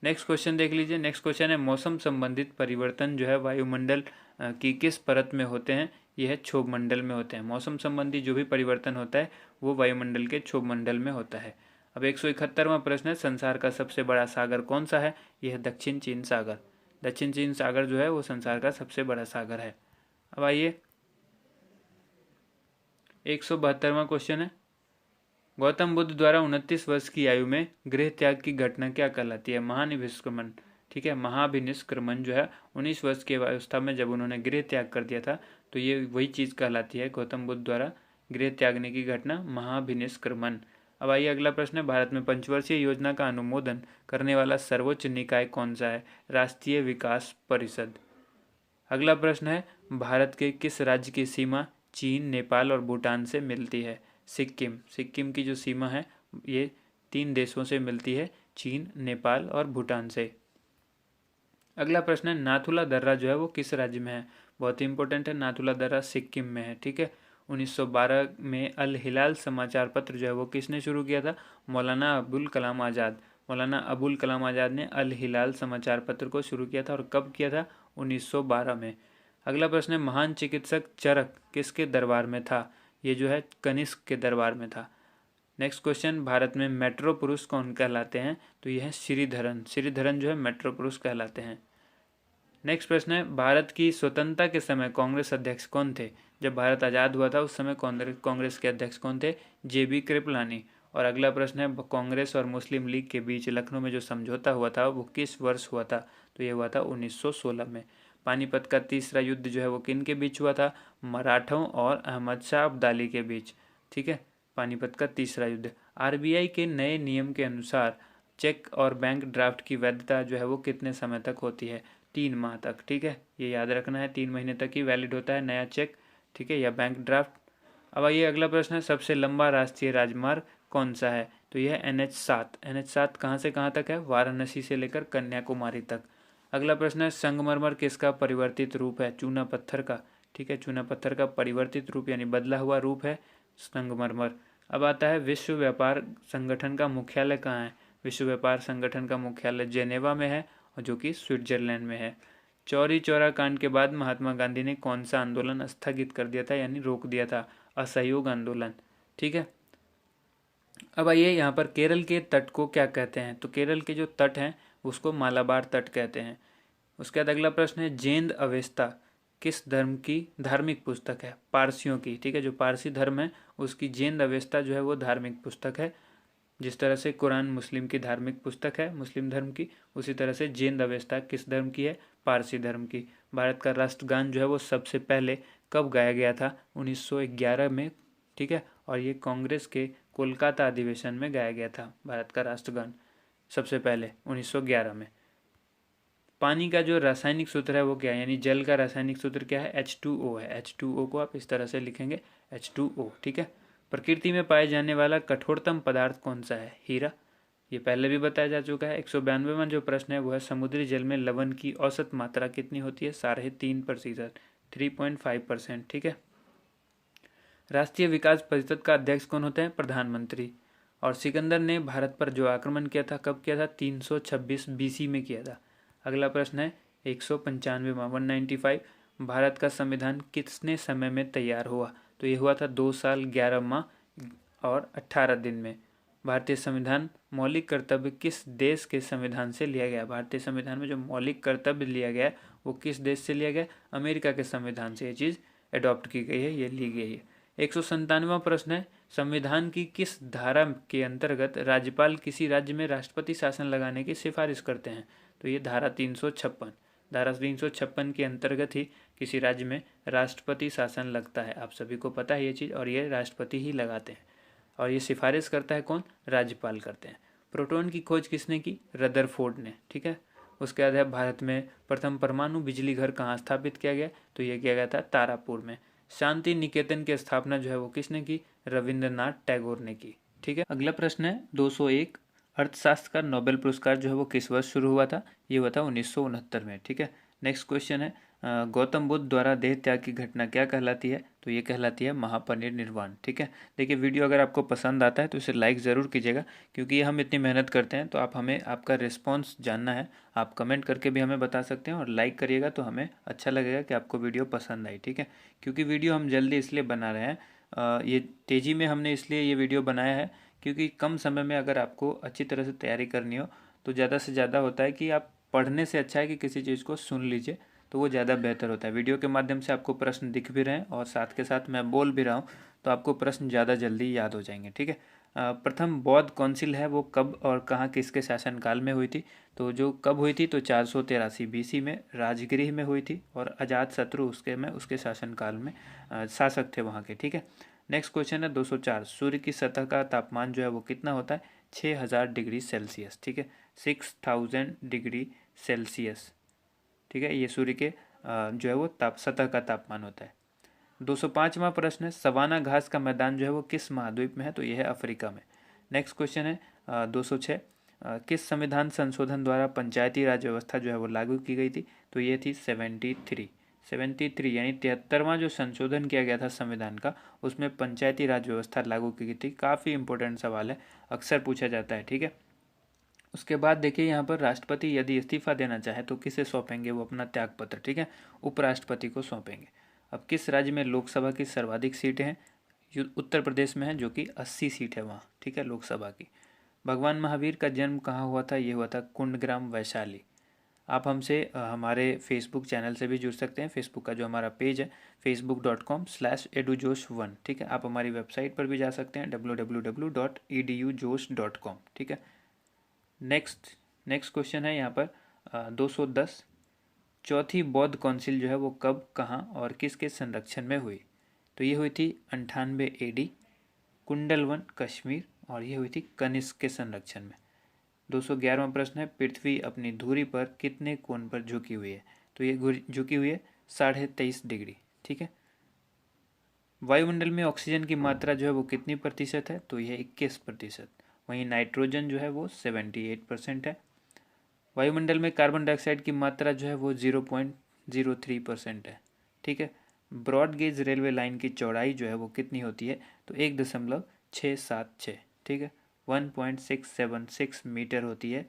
नेक्स्ट क्वेश्चन देख लीजिए, नेक्स्ट क्वेश्चन है, मौसम संबंधित परिवर्तन जो है वायुमंडल की किस परत में होते हैं, यह है क्षोभ मंडल में होते हैं। मौसम संबंधी जो भी परिवर्तन होता है वो वायुमंडल के क्षोभ मंडल में होता है। अब 171वां प्रश्न है, संसार का सबसे बड़ा सागर कौन सा है, यह है दक्षिण चीन सागर। दक्षिण चीन सागर जो है वो संसार का सबसे बड़ा सागर है। अब आइए 172वां क्वेश्चन है, गौतम बुद्ध द्वारा 29 वर्ष की आयु में गृह त्याग की घटना क्या कहलाती है, महानिष्क्रमण, ठीक है। महाभिनिष्क्रमण जो है 19 वर्ष की अवस्था में जब उन्होंने गृह त्याग कर दिया था, तो ये वही चीज़ कहलाती है, गौतम बुद्ध द्वारा गृह त्यागने की घटना महाभिनिष्क्रमण। अब आइए अगला प्रश्न है, भारत में पंचवर्षीय योजना का अनुमोदन करने वाला सर्वोच्च निकाय कौन सा है, राष्ट्रीय विकास परिषद। अगला प्रश्न है, भारत के किस राज्य की सीमा चीन, नेपाल और भूटान से मिलती है, सिक्किम। सिक्किम की जो सीमा है ये 3 देशों से मिलती है, चीन, नेपाल और भूटान से। अगला प्रश्न है, नाथुला दर्रा जो है वो किस राज्य में है, बहुत ही इंपॉर्टेंट है, नाथुला दर्रा सिक्किम में है, ठीक है। 1912 में अल हिलाल समाचार पत्र जो है वो किसने शुरू किया था, मौलाना अबुल कलाम आज़ाद। मौलाना अबुल कलाम आज़ाद ने अल हिलाल समाचार पत्र को शुरू किया था, और कब किया था, 1912 में। अगला प्रश्न है, महान चिकित्सक चरक किसके दरबार में था, ये जो है कनिष्क के दरबार में था। नेक्स्ट क्वेश्चन, भारत में मेट्रो पुरुष कौन कहलाते हैं, तो यह है श्रीधरन। श्रीधरन जो है मेट्रो पुरुष कहलाते हैं। नेक्स्ट प्रश्न है, भारत की स्वतंत्रता के समय कांग्रेस अध्यक्ष कौन थे, जब भारत आज़ाद हुआ था उस समय कांग्रेस के अध्यक्ष कौन थे, JB कृपलानी। और अगला प्रश्न है, कांग्रेस और मुस्लिम लीग के बीच लखनऊ में जो समझौता हुआ था वो किस वर्ष हुआ था, तो ये हुआ था 1916 में। पानीपत का तीसरा युद्ध जो है वो किन के बीच हुआ था, मराठों और अहमद शाह अब्दाली के बीच, ठीक है। पानीपत का तीसरा युद्ध। RBI के नए नियम के अनुसार चेक और बैंक ड्राफ्ट की वैधता जो है वो कितने समय तक होती है, 3 माह तक, ठीक है। ये याद रखना है, 3 महीने तक ही वैलिड होता है नया चेक, ठीक है, या बैंक ड्राफ्ट। अब आइए अगला प्रश्न है, सबसे लंबा राष्ट्रीय राजमार्ग कौन सा है, तो यह है NH7। NH7 कहाँ से कहाँ तक है, वाराणसी से लेकर कन्याकुमारी तक। अगला प्रश्न है, संगमरमर किसका परिवर्तित रूप है, चूना पत्थर का, ठीक है। चूना पत्थर का परिवर्तित रूप यानी बदला हुआ रूप है संगमरमर। अब आता है, विश्व व्यापार संगठन का मुख्यालय कहाँ है, विश्व व्यापार संगठन का मुख्यालय जेनेवा में है, और जो कि स्विट्जरलैंड में है। चौरी चौरा कांड के बाद महात्मा गांधी ने कौन सा आंदोलन स्थगित कर दिया था, यानी रोक दिया था, असहयोग आंदोलन, ठीक है। अब आइए यहाँ पर केरल के तट को क्या कहते हैं, तो केरल के जो तट हैं उसको मालाबार तट कहते हैं। उसके बाद अगला प्रश्न है, जेंद अवेस्ता किस धर्म की धार्मिक पुस्तक है, पारसियों की, ठीक है। जो पारसी धर्म है उसकी जेंद अवेस्ता जो है वो धार्मिक पुस्तक है। जिस तरह से कुरान मुस्लिम की धार्मिक पुस्तक है, मुस्लिम धर्म की, उसी तरह से जेंद अवेस्ता किस धर्म की है, पारसी धर्म की। भारत का राष्ट्रगान जो है वो सबसे पहले कब गाया गया था, 1911 में, ठीक है। और ये कांग्रेस के कोलकाता अधिवेशन में गाया गया था भारत का राष्ट्रगान सबसे पहले 1911 में। पानी का जो रासायनिक सूत्र है वो क्या है, यानी जल का रासायनिक सूत्र क्या है, H2O है। H2O को आप इस तरह से लिखेंगे, H2O, ठीक है। प्रकृति में पाए जाने वाला कठोरतम पदार्थ कौन सा है, हीरा। ये पहले भी बताया जा चुका है। 192वां जो प्रश्न है वो है समुद्री जल में लवण की औसत मात्रा कितनी होती है? 3.5%, 3.5%। ठीक है। राष्ट्रीय विकास परिषद का अध्यक्ष कौन होते हैं? प्रधानमंत्री। और सिकंदर ने भारत पर जो आक्रमण किया था कब किया था? 326 BC में किया था। अगला प्रश्न है 195वां, 195, भारत का संविधान कितने समय में तैयार हुआ? तो ये हुआ था 2 साल 11 माह और 18 दिन में। भारतीय संविधान मौलिक कर्तव्य किस देश के संविधान से लिया गया? भारतीय संविधान में जो मौलिक कर्तव्य लिया गया वो किस देश से लिया गया? अमेरिका के संविधान से ये चीज़ अडॉप्ट की गई है, ये ली गई है। 197वां प्रश्न है संविधान की किस धारा के अंतर्गत राज्यपाल किसी राज्य में राष्ट्रपति शासन लगाने की सिफारिश करते हैं? तो ये धारा 356, धारा 356 के अंतर्गत ही किसी राज्य में राष्ट्रपति शासन लगता है। आप सभी को पता है ये चीज़, और ये राष्ट्रपति ही लगाते हैं। और ये सिफारिश करता है कौन? राज्यपाल करते हैं। प्रोटॉन की खोज किसने की? रदरफोर्ड ने। ठीक है। उसके बाद है भारत में प्रथम परमाणु बिजली घर कहाँ स्थापित किया गया? तो ये किया गया था तारापुर में। शांति निकेतन की स्थापना जो है वो किसने की? रविंद्रनाथ टैगोर ने की। ठीक है। अगला प्रश्न है 201, अर्थशास्त्र का नोबेल पुरस्कार जो है वो किस वर्ष शुरू हुआ था? ये हुआ था 1969 में। ठीक है। नेक्स्ट क्वेश्चन है गौतम बुद्ध द्वारा देह त्याग की घटना क्या कहलाती है? तो ये कहलाती है महापरिनिर्वाण। ठीक है। देखिए वीडियो अगर आपको पसंद आता है तो इसे लाइक ज़रूर कीजिएगा, क्योंकि ये हम इतनी मेहनत करते हैं तो आप हमें आपका रिस्पॉन्स जानना है। आप कमेंट करके भी हमें बता सकते हैं, और लाइक करिएगा तो हमें अच्छा लगेगा कि आपको वीडियो पसंद आई। ठीक है। क्योंकि वीडियो हम जल्दी इसलिए बना रहे हैं, ये तेज़ी में हमने इसलिए ये वीडियो बनाया है क्योंकि कम समय में अगर आपको अच्छी तरह से तैयारी करनी हो तो ज़्यादा से ज़्यादा होता है कि आप पढ़ने से अच्छा है कि किसी चीज़ को सुन लीजिए, तो वो ज़्यादा बेहतर होता है। वीडियो के माध्यम से आपको प्रश्न दिख भी रहे हैं और साथ के साथ मैं बोल भी रहा हूँ, तो आपको प्रश्न ज़्यादा जल्दी याद हो जाएंगे। ठीक है। प्रथम बौद्ध काउंसिल है वो कब और कहाँ किसके शासनकाल में हुई थी? तो जो कब हुई थी तो 483 BC में राजगृह में हुई थी, और अजात शत्रु उसके शासनकाल में शासक थे वहाँ के। ठीक है। नेक्स्ट क्वेश्चन है 204, सूर्य की सतह का तापमान जो है वो कितना होता है? 6000 डिग्री सेल्सियस। ठीक है। 6000 डिग्री सेल्सियस। ठीक है। ये सूर्य के जो है वो सतह का तापमान होता है। 205वां प्रश्न है सवाना घास का मैदान जो है वो किस महाद्वीप में है? तो यह है अफ्रीका में। नेक्स्ट क्वेश्चन है 206, किस संविधान संशोधन द्वारा पंचायती राज व्यवस्था जो है वो लागू की गई थी? तो ये थी 73 यानी 73वां जो संशोधन किया गया था संविधान का, उसमें पंचायती राज व्यवस्था लागू की गई थी। काफ़ी इंपॉर्टेंट सवाल है, अक्सर पूछा जाता है। ठीक है। उसके बाद देखिए यहाँ पर राष्ट्रपति यदि इस्तीफा देना चाहे तो किसे सौंपेंगे? वो अपना त्यागपत्र। ठीक है। उपराष्ट्रपति को सौंपेंगे। अब किस राज्य में लोकसभा की सर्वाधिक सीटें हैं? उत्तर प्रदेश में है, जो कि 80 सीट है वहाँ। ठीक है, लोकसभा की। भगवान महावीर का जन्म कहाँ हुआ था? ये हुआ था कुंडग्राम, वैशाली। आप हमसे हमारे फेसबुक चैनल से भी जुड़ सकते हैं। फेसबुक का जो हमारा पेज है facebook.com/edujosh1। ठीक है। आप हमारी वेबसाइट पर भी जा सकते हैं www.edujosh.com। ठीक है। नेक्स्ट क्वेश्चन है यहाँ पर 210, चौथी बौद्ध काउंसिल जो है वो कब, कहाँ और किसके संरक्षण में हुई? तो ये हुई थी 98 AD, कुंडलवन, कश्मीर, और ये हुई थी कनिष्क के संरक्षण में। 211वां प्रश्न है पृथ्वी अपनी धुरी पर कितने कोण पर झुकी हुई है? तो ये झुकी हुई है 23.5 डिग्री। ठीक है। वायुमंडल में ऑक्सीजन की मात्रा जो है वो कितनी प्रतिशत है? तो यह 21%। वहीं नाइट्रोजन जो है वो 78% है। वायुमंडल में कार्बन डाइऑक्साइड की मात्रा जो है वो 0.03% है। ठीक है। ब्रॉड गेज रेलवे लाइन की चौड़ाई जो है वो कितनी होती है? तो 1.676। ठीक है। 1.676 मीटर होती है।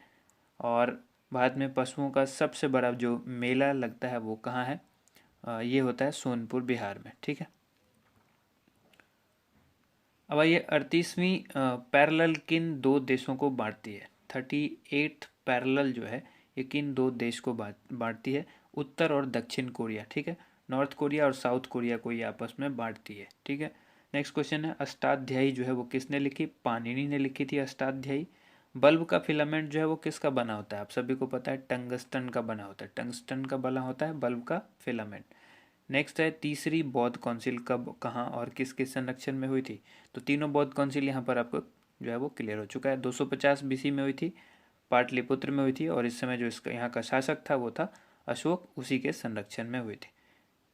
और भारत में पशुओं का सबसे बड़ा जो मेला लगता है वो कहाँ है? ये होता है सोनपुर, बिहार में। ठीक है। अब आइए 38वीं पैरेलल किन दो देशों को बांटती है? 38th पैरेलल जो है ये किन दो देश को बांटती है? उत्तर और दक्षिण कोरिया। ठीक है। नॉर्थ कोरिया और साउथ कोरिया को ये आपस में बांटती है। ठीक है। नेक्स्ट क्वेश्चन है अष्टाध्यायी जो है वो किसने लिखी? पाणिनि ने लिखी थी अष्टाध्यायी। बल्ब का फिलामेंट जो है वो किसका बना होता है? आप सभी को पता है टंगस्टन का बना होता है। टंगस्टन का बना होता है बल्ब का फिलामेंट। नेक्स्ट है तीसरी बौद्ध काउंसिल कब, कहाँ और किसके संरक्षण में हुई थी? तो तीनों बौद्ध काउंसिल यहाँ पर आपको जो है वो क्लियर हो चुका है। 250 BC में हुई थी, पाटलिपुत्र में हुई थी, और इस समय जो इसका यहाँ का शासक था वो था अशोक, उसी के संरक्षण में हुई थी।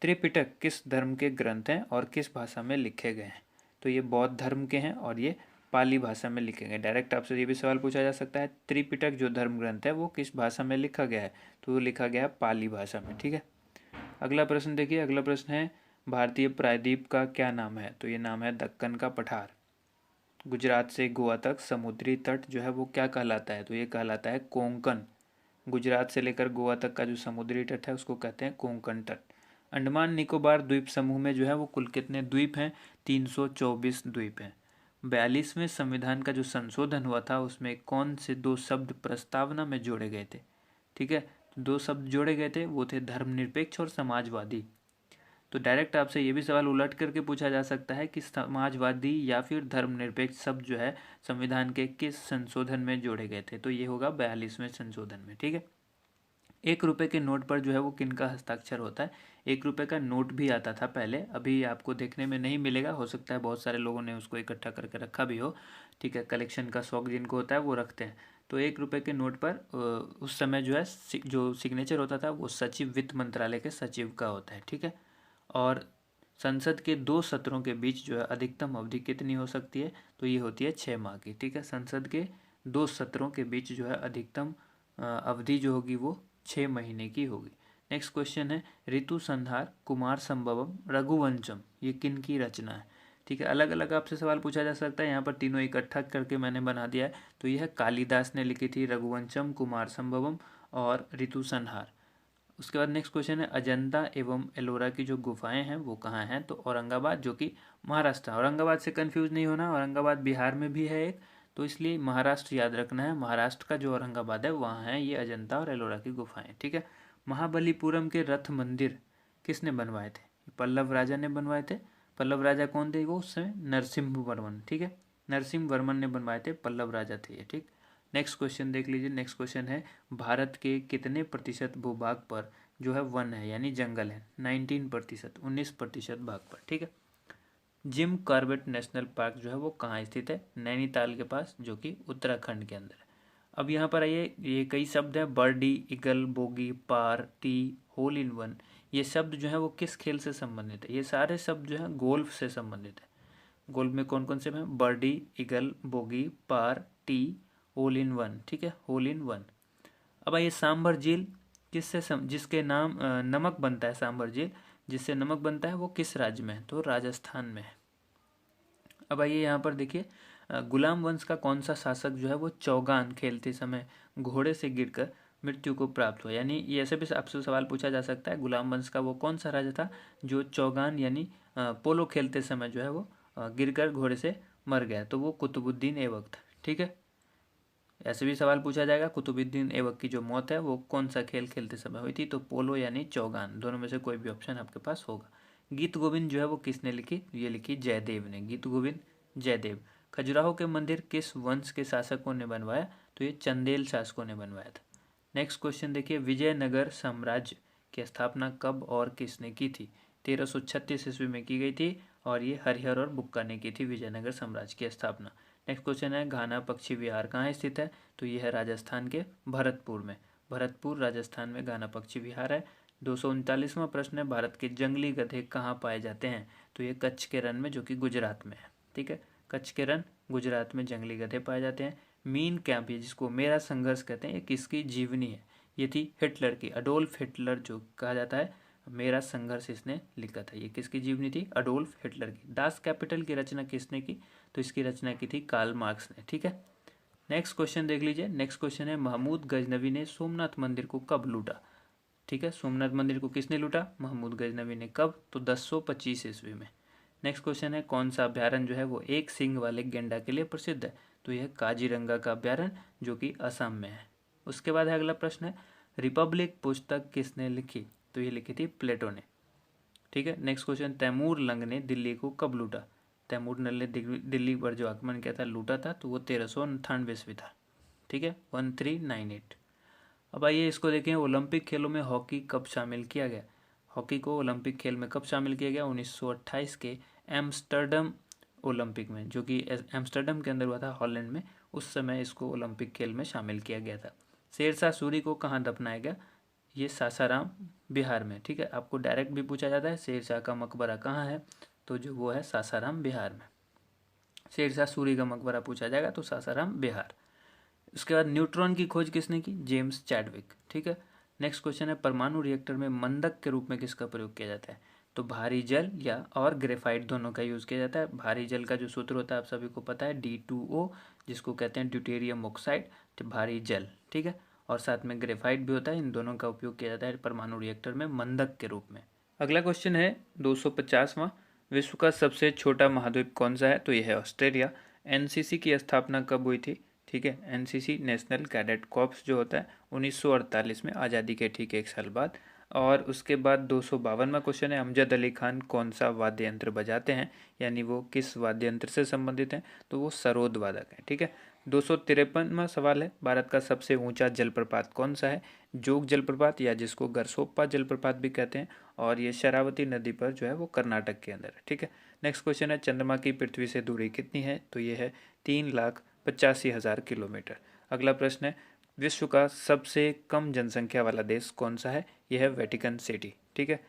त्रिपिटक किस धर्म के ग्रंथ हैं और किस भाषा में लिखे गए हैं? तो ये बौद्ध धर्म के हैं और ये पाली भाषा में लिखे गए। डायरेक्ट आपसे ये भी सवाल पूछा जा सकता है, त्रिपिटक जो धर्म ग्रंथ है वो किस भाषा में लिखा गया है, तो वो लिखा गया है पाली भाषा में। ठीक है, अगला प्रश्न देखिए। अगला प्रश्न है भारतीय प्रायद्वीप का क्या नाम है, तो ये नाम है दक्कन का पठार। गुजरात से गोवा तक समुद्री तट जो है वो क्या कहलाता है, तो ये कहलाता है कोंकण। गुजरात से लेकर गोवा तक का जो समुद्री तट है उसको कहते हैं कोंकण तट। अंडमान निकोबार द्वीप समूह में जो है वो कुल कितने द्वीप हैं, 324 द्वीप हैं। 42वें संविधान का जो संशोधन हुआ था उसमें कौन से दो शब्द प्रस्तावना में जोड़े गए थे। ठीक है, दो शब्द जोड़े गए थे, वो थे धर्मनिरपेक्ष और समाजवादी। तो डायरेक्ट आपसे ये भी सवाल उलट करके पूछा जा सकता है कि समाजवादी या फिर धर्मनिरपेक्ष शब्द जो है संविधान के किस संशोधन में जोड़े गए थे, तो ये होगा 42वें संशोधन में। ठीक है, 1 रुपये के नोट पर जो है वो किनका हस्ताक्षर होता है। 1 रुपये का नोट भी आता था पहले, अभी आपको देखने में नहीं मिलेगा, हो सकता है बहुत सारे लोगों ने उसको इकट्ठा करके रखा भी हो। ठीक है, कलेक्शन का शौक जिनको होता है वो रखते हैं। तो 1 रुपये के नोट पर उस समय जो है जो सिग्नेचर होता था वो सचिव, वित्त मंत्रालय के सचिव का होता है। ठीक है, और संसद के 2 सत्रों के बीच जो है अधिकतम अवधि कितनी हो सकती है, तो ये होती है 6 माह की। ठीक है, संसद के 2 सत्रों के बीच जो है अधिकतम अवधि जो होगी वो 6 महीने की होगी। नेक्स्ट क्वेश्चन है ऋतु संहार, कुमार संभवम, रघुवंशम, ये किन की रचना है। ठीक है, अलग अलग आपसे सवाल पूछा जा सकता है, यहाँ पर तीनों इकट्ठा करके मैंने बना दिया है। तो यह कालिदास ने लिखी थी, रघुवंशम, कुमार संभवम और ऋतु संहार। उसके बाद नेक्स्ट क्वेश्चन है अजंता एवं एलोरा की जो गुफाएं हैं वो कहाँ हैं, तो औरंगाबाद, जो कि महाराष्ट्र। औरंगाबाद से कंफ्यूज नहीं होना, औरंगाबाद बिहार में भी है एक, तो इसलिए महाराष्ट्र याद रखना है। महाराष्ट्र का जो औरंगाबाद है वहाँ है ये अजंता और एलोरा की गुफाएं। ठीक है, महाबलीपुरम के रथ मंदिर किसने बनवाए थे, पल्लव राजा ने बनवाए थे। पल्लव राजा कौन थे, वो उस समय नरसिम्हा वर्मन। ठीक है, नरसिम्हा वर्मन ने बनवाए थे, पल्लव राजा थे ये। ठीक, नेक्स्ट क्वेश्चन देख लीजिए। नेक्स्ट क्वेश्चन है भारत के कितने प्रतिशत भूभाग पर जो है वन है यानी जंगल है, 19%, 19% भाग पर। ठीक है, जिम कॉर्बेट नेशनल पार्क जो है वो कहाँ स्थित है, नैनीताल के पास, जो कि उत्तराखंड के अंदर है। अब यहाँ पर आइए, ये कई शब्द हैं, birdie, eagle, bogey, par, tee, hole in one, ये शब्द जो है वो किस खेल से संबंधित है, ये सारे शब्द जो है गोल्फ से संबंधित है। गोल्फ में कौन कौन से हैं, birdie, eagle, bogey, par, tee, hole in one. ठीक है, होल इन वन। अब आइए सांभर झील जिसके नाम नमक बनता है, सांभर झील जिससे नमक बनता है वो किस राज्य में है, तो राजस्थान में है। अब आइए यहाँ पर देखिए, गुलाम वंश का कौन सा शासक जो है वो चौगान खेलते समय घोड़े से गिरकर मृत्यु को प्राप्त हुआ, यानी ये ऐसे भी आपसे सवाल पूछा जा सकता है, गुलाम वंश का वो कौन सा राजा था जो चौगान यानी पोलो खेलते समय जो है वो गिरकर घोड़े से मर गया, तो वो कुतुबुद्दीन ऐबक था। ठीक है, ऐसे भी सवाल पूछा जाएगा, कुतुबुद्दीन ऐबक की जो मौत है वो कौन सा खेल खेलते समय हुई थी, तो पोलो यानी चौगान, दोनों में से कोई भी ऑप्शन आपके पास होगा। गीत गोविंद जो है वो किसने लिखी, ये लिखी जयदेव ने, गीत गोविंद जयदेव। खजुराहो के मंदिर किस वंश के शासकों ने बनवाया, तो ये चंदेल शासकों ने बनवाया था। नेक्स्ट क्वेश्चन देखिए, विजयनगर साम्राज्य की स्थापना कब और किसने की थी, 1336 ईस्वी में की गई थी, और ये हरिहर और बुक्का ने की थी विजयनगर साम्राज्य की स्थापना। नेक्स्ट क्वेश्चन है घाना पक्षी विहार कहाँ स्थित है, तो यह है राजस्थान के भरतपुर में, भरतपुर राजस्थान में घाना पक्षी विहार है। 239वां प्रश्न है भारत के जंगली गधे कहाँ पाए जाते हैं, तो ये कच्छ के रण में, जो कि गुजरात में है। ठीक है, कच्छ के रण गुजरात में जंगली गधे पाए जाते हैं। मीन कैंप, ये जिसको मेरा संघर्ष कहते हैं, ये किसकी जीवनी है, ये थी हिटलर की, अडोल्फ हिटलर जो कहा जाता है, मेरा संघर्ष इसने लिखा था, ये किसकी जीवनी थी, अडोल्फ हिटलर की। दास कैपिटल की रचना किसने की, तो इसकी रचना की थी कार्ल मार्क्स ने। ठीक है, नेक्स्ट क्वेश्चन देख लीजिए। नेक्स्ट क्वेश्चन है महमूद गजनवी ने सोमनाथ मंदिर को कब लूटा। ठीक है, सोमनाथ मंदिर को किसने लूटा, महमूद गजनवी ने। कब, तो 1025 ईस्वी में। नेक्स्ट क्वेश्चन है कौन सा अभ्यारण्य जो है वो एक सींग वाले गेंडा के लिए प्रसिद्ध है, तो यह काजीरंगा का अभ्यारण्य, जो कि असम में है। उसके बाद है अगला प्रश्न है रिपब्लिक पुस्तक किसने लिखी, तो ये लिखी थी प्लेटो ने। ठीक है, नेक्स्ट क्वेश्चन, तैमूर लंग ने दिल्ली को कब लूटा, तैमूर लंग ने दिल्ली पर जो आक्रमण किया था, लूटा था, तो वो 1398 ईस्वी था। ठीक है, 1398। अब आइए इसको देखें, ओलंपिक खेलों में हॉकी कब शामिल किया गया, हॉकी को ओलंपिक खेल में कब शामिल किया गया, 1928 के एम्स्टर्डम ओलंपिक में, जो कि एम्स्टर्डम के अंदर हुआ था, हॉलैंड में, उस समय इसको ओलंपिक खेल में शामिल किया गया था। शेरशाह सूरी को कहाँ दफनाया गया, ये सासाराम बिहार में। ठीक है, आपको डायरेक्ट भी पूछा जाता है शेरशाह का मकबरा कहाँ है, तो जो वो है सासाराम बिहार में। शेरशाह सूरी का मकबरा पूछा जाएगा तो सासाराम बिहार। उसके बाद न्यूट्रॉन की खोज किसने की? James Chadwick. ठीक है। नेक्स्ट क्वेश्चन है परमाणु रिएक्टर में मंदक के रूप में किसका प्रयोग किया जाता है? तो भारी जल या और ग्रेफाइट दोनों का यूज़ किया जाता है। भारी जल का जो सूत्र होता है आप सभी को पता है D2O, जिसको कहते हैं ड्यूटेरियम ऑक्साइड, तो भारी जल। ठीक है। और साथ में ग्रेफाइट भी होता है। इन दोनों का उपयोग किया जाता है परमाणु रिएक्टर में मंदक के रूप में। अगला क्वेश्चन है 250वां, विश्व का सबसे छोटा महाद्वीप कौन सा है? तो यह है ऑस्ट्रेलिया। एनसीसी की स्थापना कब हुई थी? ठीक है, एनसीसी नेशनल कैडेट कॉर्प्स जो होता है 1948 में, आज़ादी के ठीक 1 साल बाद। और उसके बाद 252वां क्वेश्चन है अमजद अली खान कौन सा वाद्य यंत्र बजाते हैं, यानी वो किस वाद्य यंत्र से संबंधित हैं? तो वो सरोद वादक हैं। ठीक है। 253वां सवाल है भारत का सबसे ऊंचा जलप्रपात कौन सा है? जोग जलप्रपात, या जिसको गरसोप्पा जलप्रपात भी कहते हैं, और ये शरावती नदी पर जो है वो कर्नाटक के अंदर है। ठीक है। नेक्स्ट क्वेश्चन है चंद्रमा की पृथ्वी से दूरी कितनी है? तो ये है 3,85,000 किलोमीटर। अगला प्रश्न है विश्व का सबसे कम जनसंख्या वाला देश कौन सा है? यह है वेटिकन सिटी। ठीक है।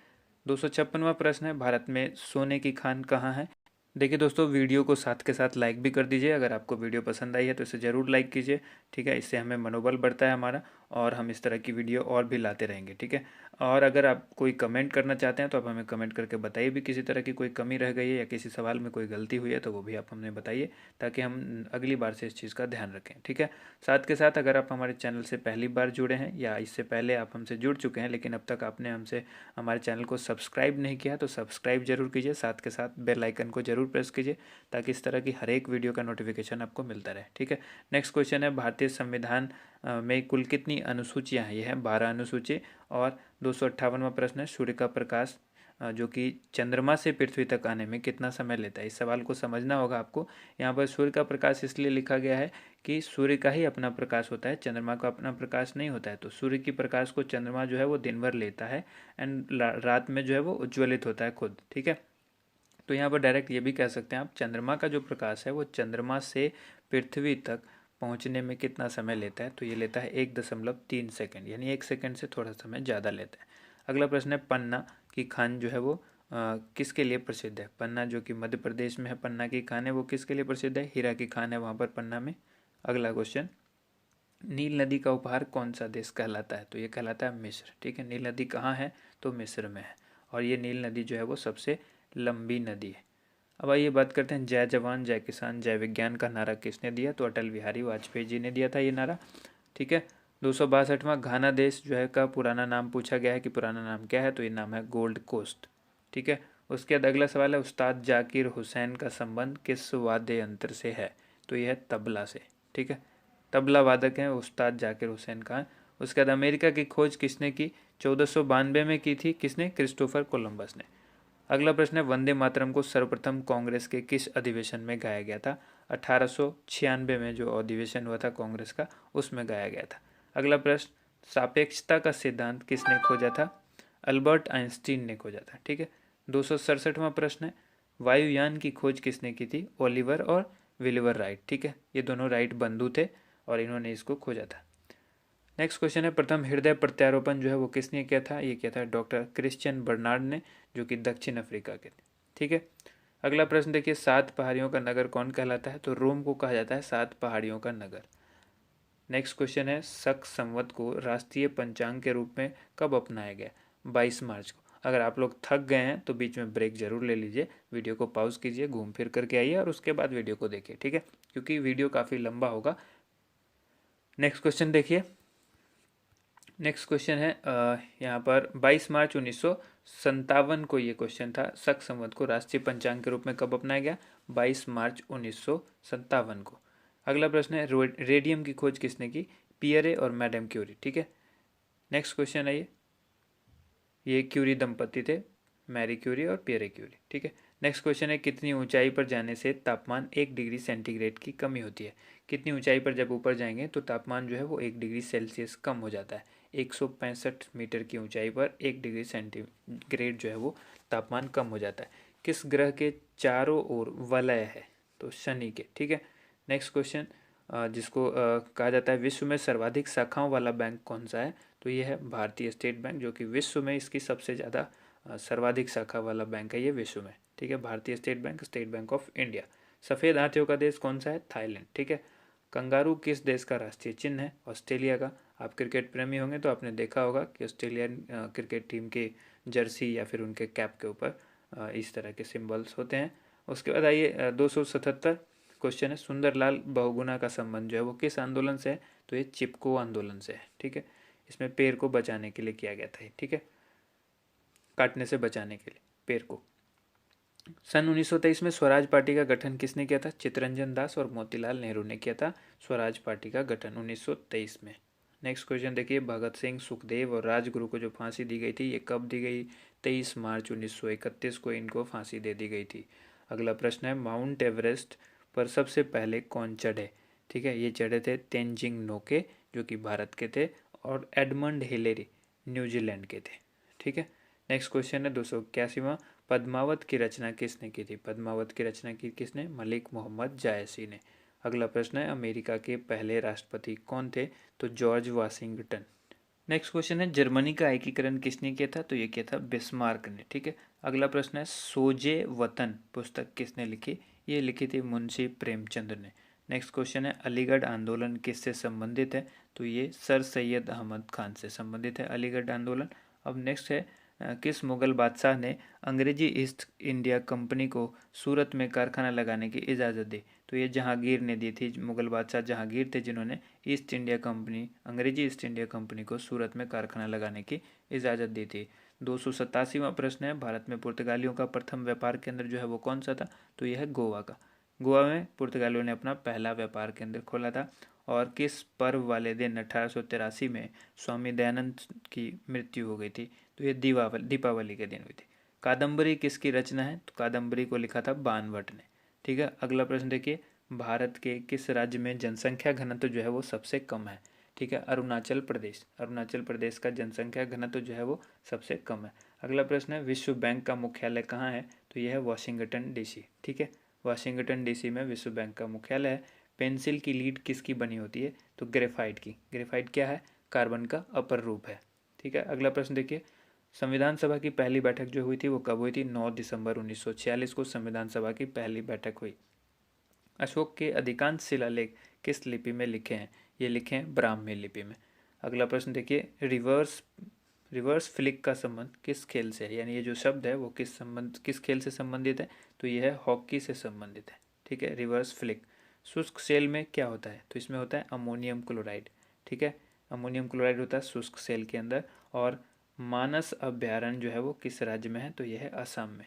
256वां प्रश्न है भारत में सोने की खान कहाँ है? देखिए दोस्तों, वीडियो को साथ के साथ लाइक भी कर दीजिए। अगर आपको वीडियो पसंद आई है तो इसे ज़रूर लाइक कीजिए। ठीक है, इससे हमें मनोबल बढ़ता है हमारा, और हम इस तरह की वीडियो और भी लाते रहेंगे। ठीक है। और अगर आप कोई कमेंट करना चाहते हैं तो आप हमें कमेंट करके बताइए भी, किसी तरह की कोई कमी रह गई है या किसी सवाल में कोई गलती हुई है तो वो भी आप हमें बताइए, ताकि हम अगली बार से इस चीज़ का ध्यान रखें। ठीक है। साथ के साथ अगर आप हमारे चैनल से पहली बार जुड़े हैं या इससे पहले आप हमसे जुड़ चुके हैं लेकिन अब तक आपने हमारे चैनल को सब्सक्राइब नहीं किया, तो सब्सक्राइब जरूर कीजिए। साथ के साथ बेल आइकन को जरूर प्रेस कीजिए, ताकि इस तरह की हर एक वीडियो का नोटिफिकेशन आपको मिलता रहे। ठीक है। नेक्स्ट क्वेश्चन है भारतीय संविधान में कुल कितनी अनुसूचियां हैं? यह है 12 अनुसूची। और 258वां प्रश्न है सूर्य का प्रकाश जो कि चंद्रमा से पृथ्वी तक आने में कितना समय लेता है? इस सवाल को समझना होगा आपको। यहाँ पर सूर्य का प्रकाश इसलिए लिखा गया है कि सूर्य का ही अपना प्रकाश होता है, चंद्रमा का अपना प्रकाश नहीं होता है। तो सूर्य की प्रकाश को चंद्रमा जो है वो दिन भर लेता है, एंड रात में जो है वो उज्ज्वलित होता है खुद। ठीक है। तो यहाँ पर डायरेक्ट ये भी कह सकते हैं आप, चंद्रमा का जो प्रकाश है वो चंद्रमा से पृथ्वी तक पहुँचने में कितना समय लेता है? तो ये लेता है 1.3 सेकंड, यानी 1 सेकंड से थोड़ा समय ज़्यादा लेता है। अगला प्रश्न है पन्ना की खान जो है वो किसके लिए प्रसिद्ध है? पन्ना जो कि मध्य प्रदेश में है, पन्ना की खान है वो किसके लिए प्रसिद्ध है? हीरा की खान है वहाँ पर पन्ना में। अगला क्वेश्चन, नील नदी का उपहार कौन सा देश कहलाता है? तो ये कहलाता है मिस्र। ठीक है। नील नदी कहाँ है? तो मिस्र में है, और ये नील नदी जो है वो सबसे लंबी नदी है। अब आइए बात करते हैं जय जवान जय किसान जय विज्ञान का नारा किसने दिया? तो अटल बिहारी वाजपेयी जी ने दिया था ये नारा। ठीक है। 262वां घाना देश जो है का पुराना नाम पूछा गया है कि पुराना नाम क्या है? तो ये नाम है गोल्ड कोस्ट। ठीक है। उसके बाद अगला सवाल है उस्ताद जाकिर हुसैन का संबंध किस वाद्य यंत्र से है? तो यह है तबला से। ठीक है। तबला वादक हैं उस्ताद जाकिर हुसैन खान। उसके बाद अमेरिका की खोज किसने की? 1492 में की थी। किसने? क्रिस्टोफर कोलंबस ने। अगला प्रश्न है वंदे मातरम को सर्वप्रथम कांग्रेस के किस अधिवेशन में गाया गया था? 1896 में जो अधिवेशन हुआ था कांग्रेस का, उसमें गाया गया था। अगला प्रश्न, सापेक्षता का सिद्धांत किसने खोजा था? अल्बर्ट आइंस्टीन ने खोजा था। ठीक है। 267वां प्रश्न है वायुयान की खोज किसने की थी? ओलिवर और विलिवर राइट। ठीक है। ये दोनों राइट बंधु थे और इन्होंने इसको खोजा था। नेक्स्ट क्वेश्चन है प्रथम हृदय प्रत्यारोपण जो है वो किसने किया था? ये किया था डॉक्टर क्रिश्चियन बर्नार्ड ने, जो कि दक्षिण अफ्रीका के थे। ठीक है। अगला प्रश्न देखिए 7 पहाड़ियों का नगर कौन कहलाता है? तो रोम को कहा जाता है 7 पहाड़ियों का नगर। नेक्स्ट क्वेश्चन है शक संवत को राष्ट्रीय पंचांग के रूप में कब अपनाया गया? 22 मार्च को। अगर आप लोग थक गए हैं तो बीच में ब्रेक जरूर ले लीजिए, वीडियो को पॉज कीजिए, घूम फिर करके आइए और उसके बाद वीडियो को देखिए। ठीक है, क्योंकि वीडियो काफ़ी लंबा होगा। नेक्स्ट क्वेश्चन देखिए। नेक्स्ट क्वेश्चन है यहाँ पर 22 मार्च 1957 को ये क्वेश्चन था, शक संवत को राष्ट्रीय पंचांग के रूप में कब अपनाया गया? 22 मार्च 1957 को। अगला प्रश्न है रेडियम की खोज किसने की? पियरे और मैडम क्यूरी। ठीक है। नेक्स्ट क्वेश्चन है ये क्यूरी दंपति थे, मैरी क्यूरी और पियरे क्यूरी। ठीक है। नेक्स्ट क्वेश्चन है कितनी ऊंचाई पर जाने से तापमान 1 डिग्री सेंटीग्रेड की कमी होती है? कितनी ऊंचाई पर जब ऊपर जाएंगे तो तापमान जो है वो 1 डिग्री सेल्सियस कम हो जाता है। 165 मीटर की ऊंचाई पर 1 डिग्री सेंटीग्रेड जो है वो तापमान कम हो जाता है। किस ग्रह के चारों ओर वलय है? तो शनि के। ठीक है। नेक्स्ट क्वेश्चन जिसको कहा जाता है विश्व में सर्वाधिक शाखाओं वाला बैंक कौन सा है? तो ये है भारतीय स्टेट बैंक, जो कि विश्व में इसकी सबसे ज़्यादा सर्वाधिक शाखा वाला बैंक है ये विश्व में। ठीक है। भारतीय स्टेट बैंक ऑफ इंडिया। सफ़ेद हाथियों का देश कौन सा है? थाईलैंड। ठीक है। कंगारू किस देश का राष्ट्रीय चिन्ह है? ऑस्ट्रेलिया का। आप क्रिकेट प्रेमी होंगे तो आपने देखा होगा कि ऑस्ट्रेलियन क्रिकेट टीम के जर्सी या फिर उनके कैप के ऊपर इस तरह के सिंबल्स होते हैं। उसके बाद आइए 277 क्वेश्चन है, सुंदरलाल बहुगुणा का संबंध जो है वो किस आंदोलन से है? तो ये चिपको आंदोलन से है। ठीक है। इसमें पेड़ को बचाने के लिए किया गया था। ठीक है, काटने से बचाने के लिए पेड़ को। सन 1923 में स्वराज पार्टी का गठन किसने किया था? चित्तरंजन दास और मोतीलाल नेहरू ने किया था स्वराज पार्टी का गठन 1923 में। नेक्स्ट क्वेश्चन देखिए, भगत सिंह, सुखदेव और राजगुरु को जो फांसी दी गई थी ये कब दी गई? 23 मार्च 1931 को इनको फांसी दे दी गई थी। अगला प्रश्न है, माउंट एवरेस्ट पर सबसे पहले कौन चढ़े? ठीक है, ये चढ़े थे तेनजिंग नोके जो कि भारत के थे, और एडमंड हिलेरी न्यूजीलैंड के थे। ठीक है। नेक्स्ट क्वेश्चन है 281वां, पद्मावत की रचना किसने की थी? पद्मावत की रचना की किसने? मलिक मोहम्मद जायसी ने। अगला प्रश्न है, अमेरिका के पहले राष्ट्रपति कौन थे? तो जॉर्ज वाशिंगटन। नेक्स्ट क्वेश्चन है, जर्मनी का एकीकरण किसने किया था? तो ये किया था बिस्मार्क ने। ठीक है। अगला प्रश्न है, सोजे वतन पुस्तक किसने लिखी? ये लिखी थी मुंशी प्रेमचंद ने। नेक्स्ट क्वेश्चन है, अलीगढ़ आंदोलन किससे संबंधित है? तो ये सर सैयद अहमद खान से संबंधित है अलीगढ़ आंदोलन। अब नेक्स्ट है, किस मुगल बादशाह ने अंग्रेजी ईस्ट इंडिया कंपनी को सूरत में कारखाना लगाने की इजाज़त दी? तो ये जहांगीर ने दी थी। मुगल बादशाह जहांगीर थे जिन्होंने ईस्ट इंडिया कंपनी, अंग्रेजी ईस्ट इंडिया कंपनी को सूरत में कारखाना लगाने की इजाज़त दी थी। 287वां प्रश्न है, भारत में पुर्तगालियों का प्रथम व्यापार केंद्र जो है वो कौन सा था? तो यह है गोवा का। गोवा में पुर्तगालियों ने अपना पहला व्यापार केंद्र खोला था। और किस पर्व वाले दिन 1883 में स्वामी दयानंद की मृत्यु हो गई थी? तो ये दीपावली के दिन हुई थी। कादम्बरी किसकी रचना है? तो कादम्बरी को लिखा था बाणभट्ट ने। ठीक है। अगला प्रश्न देखिए, भारत के किस राज्य में जनसंख्या घनत्व जो है वो सबसे कम है? ठीक है, अरुणाचल प्रदेश। अरुणाचल प्रदेश का जनसंख्या घनत्व जो है वो सबसे कम है। अगला प्रश्न है, विश्व बैंक का मुख्यालय कहाँ है? तो यह है वाशिंगटन डीसी। ठीक है, वाशिंगटन डीसी में विश्व बैंक का मुख्यालय है। पेंसिल की लीड किसकी बनी होती है? तो ग्रेफाइट की। ग्रेफाइट क्या है? कार्बन का अपर रूप है। ठीक है। अगला प्रश्न देखिए, संविधान सभा की पहली बैठक जो हुई थी वो कब हुई थी? 9 दिसंबर 1946 को संविधान सभा की पहली बैठक हुई। अशोक के अधिकांश शिलालेख किस लिपि में लिखे हैं? ये लिखे हैं ब्राह्मी लिपि में। अगला प्रश्न देखिए, रिवर्स फ्लिक का संबंध किस खेल से है? यानी ये जो शब्द है वो किस खेल से संबंधित है? तो ये है हॉकी से संबंधित है। ठीक है, रिवर्स फ्लिक। शुष्क सेल में क्या होता है? तो इसमें होता है अमोनियम क्लोराइड। ठीक है, अमोनियम क्लोराइड होता है शुष्क सेल के अंदर। और मानस अभ्यारण्य जो है वो किस राज्य में है? तो यह है असम में।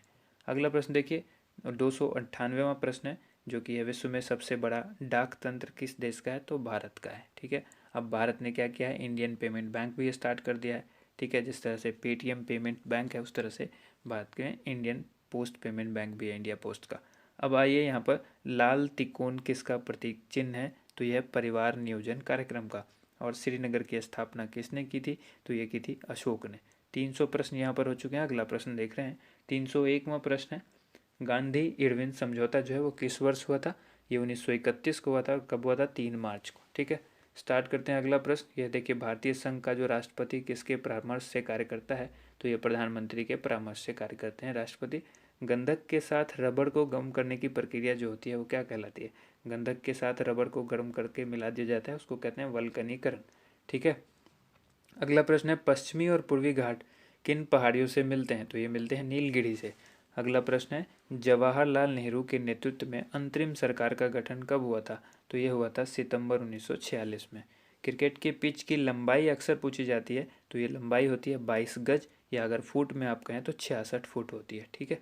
अगला प्रश्न देखिए, 298वां प्रश्न है, जो कि है विश्व में सबसे बड़ा डाक तंत्र किस देश का है? तो भारत का है। ठीक है। अब भारत ने क्या किया है? इंडियन पेमेंट बैंक भी स्टार्ट कर दिया है। ठीक है, जिस तरह से पेटीएम पेमेंट बैंक है उस तरह से भारत के इंडियन पोस्ट पेमेंट बैंक भी है, इंडिया पोस्ट का। अब आइए यहाँ पर, लाल तिकोन किसका प्रतीक चिन्ह है? तो यह परिवार नियोजन कार्यक्रम का। और श्रीनगर की स्थापना किसने की थी? तो ये की थी अशोक ने। 300 प्रश्न यहाँ पर हो चुके हैं। अगला प्रश्न देख रहे हैं, 301वां प्रश्न है, गांधी इरविन समझौता जो है वो किस वर्ष हुआ था? ये 1931 को हुआ था। कब हुआ था? 3 मार्च को। ठीक है, स्टार्ट करते हैं अगला प्रश्न। यह देखिए, भारतीय संघ का जो राष्ट्रपति किसके परामर्श से कार्य करता है? तो ये प्रधानमंत्री के परामर्श से कार्य करते हैं राष्ट्रपति। गंधक के साथ रबड़ को गर्म करने की प्रक्रिया जो होती है वो क्या कहलाती है? गंधक के साथ रबड़ को गर्म करके मिला दिया जाता है, उसको कहते हैं वल्कनीकरण। ठीक है। अगला प्रश्न है, पश्चिमी और पूर्वी घाट किन पहाड़ियों से मिलते हैं? तो ये मिलते हैं नीलगिरी से। अगला प्रश्न है, जवाहरलाल नेहरू के नेतृत्व में अंतरिम सरकार का गठन कब हुआ था? तो ये हुआ था सितंबर 1946 में। क्रिकेट के पिच की लंबाई अक्सर पूछी जाती है, तो ये लंबाई होती है 22 गज, या अगर फुट में आप कहें तो 66 फुट होती है। ठीक है,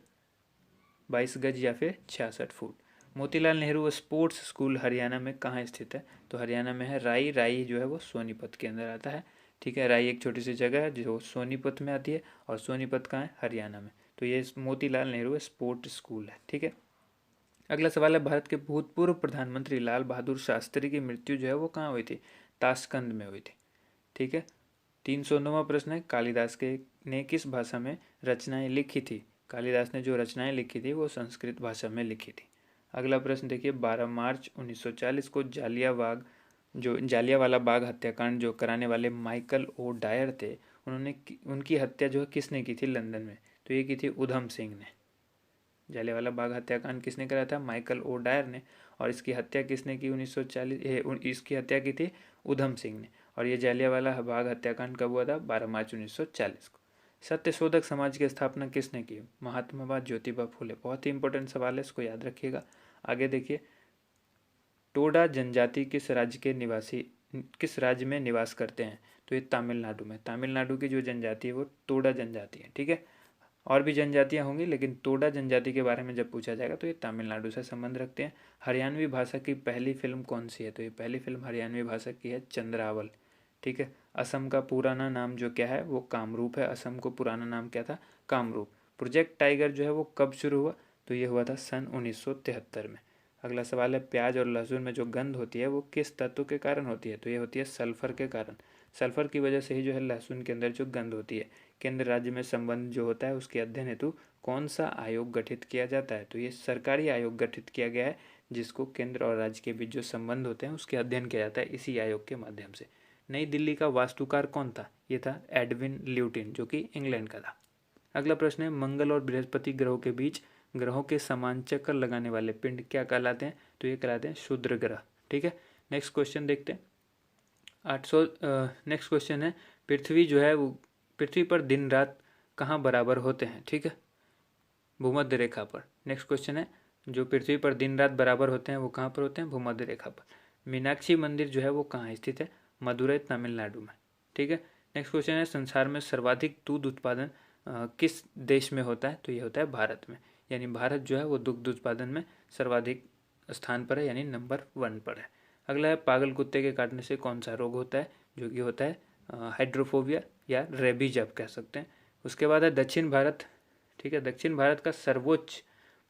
22 गज या फिर 66 foot. Motilal Nehru sports school Haryana में कहाँ स्थित है? तो हरियाणा में है राई। राई जो है वो सोनीपत के अंदर आता है। ठीक है, राई एक छोटी सी जगह है जो सोनीपत में आती है, और सोनीपत कहाँ है? हरियाणा में। तो ये मोतीलाल नेहरू स्पोर्ट्स स्कूल है। ठीक है। अगला सवाल है, भारत के भूतपूर्व प्रधानमंत्री लाल बहादुर शास्त्री की मृत्यु जो है वो कहाँ हुई थी? ताशकंद में हुई थी। ठीक है। 309वां प्रश्न है, कालिदास के ने किस भाषा में रचनाएं लिखी थी? कालिदास ने जो रचनाएं लिखी थी वो संस्कृत भाषा में लिखी थी। अगला प्रश्न देखिए, 12 मार्च 1940 को जालियांवाला बाग हत्याकांड जो कराने वाले माइकल ओ डायर थे, उनकी हत्या जो है किसने की थी लंदन में? तो ये की थी उधम सिंह ने। जालियांवाला बाग हत्याकांड किसने कराया था? माइकल ओ डायर ने। और इसकी हत्या किसने की? 1940 इसकी हत्या की थी उधम सिंह ने। और ये जालियांवाला बाग हत्याकांड कब हुआ था? 12 मार्च 1940 को। सत्यशोधक समाज की स्थापना किसने की? महात्मा ज्योतिबा फुले। बहुत ही इंपॉर्टेंट सवाल है, इसको याद रखिएगा। आगे देखिए, टोडा जनजाति किस राज्य में निवास करते हैं? तो ये तमिलनाडु में। तमिलनाडु की जो जनजाति है वो टोडा जनजाति है, ठीक है। और भी जनजातियां होंगी, लेकिन टोडा जनजाति के बारे में जब पूछा जाएगा तो ये तमिलनाडु से संबंध रखते हैं। हरियाणवी भाषा की पहली फिल्म कौन सी है? तो ये पहली फिल्म हरियाणवी भाषा की है चंद्रावल, ठीक है। असम का पुराना नाम जो क्या है वो कामरूप है। असम को पुराना नाम क्या था? कामरूप। प्रोजेक्ट टाइगर जो है वो कब शुरू हुआ? तो ये हुआ था सन 1973 में। अगला सवाल है, प्याज और लहसुन में जो गंध होती है वो किस तत्व के कारण होती है? तो ये होती है सल्फर के कारण। सल्फर की वजह से ही जो है लहसुन के अंदर जो गंध होती है। केंद्र राज्य में संबंध जो होता है उसके अध्ययन हेतु कौन सा आयोग गठित किया जाता है? तो ये सरकारी आयोग गठित किया गया है, जिसको केंद्र और राज्य के बीच जो संबंध होते हैं उसके अध्ययन किया जाता है इसी आयोग के माध्यम से। नई दिल्ली का वास्तुकार कौन था? ये था एडविन ल्यूटिन, जो कि इंग्लैंड का था। अगला प्रश्न है, मंगल और बृहस्पति ग्रहों के बीच ग्रहों के समान चक्कर लगाने वाले पिंड क्या कहलाते हैं? तो ये कहलाते हैं क्षुद्र ग्रह, ठीक है। नेक्स्ट क्वेश्चन देखते हैं। 800 नेक्स्ट क्वेश्चन है, पृथ्वी जो है वो पृथ्वी पर दिन रात कहाँ बराबर होते हैं? ठीक है, भूमध्य रेखा पर। नेक्स्ट क्वेश्चन है, जो पृथ्वी पर दिन रात बराबर होते हैं वो कहाँ पर होते हैं? भूमध्य रेखा पर। मीनाक्षी मंदिर जो है वो कहाँ स्थित है? मदुरई, तमिलनाडु में, ठीक है। नेक्स्ट क्वेश्चन है, संसार में सर्वाधिक दूध उत्पादन किस देश में होता है? तो ये होता है भारत में। यानी भारत जो है वो दुग्ध उत्पादन में सर्वाधिक स्थान पर है, यानी नंबर 1 पर है। अगला है, पागल कुत्ते के काटने से कौन सा रोग होता है? जो कि होता है हाइड्रोफोबिया या रेबीज आप कह सकते हैं। उसके बाद है दक्षिण भारत, ठीक है। दक्षिण भारत का सर्वोच्च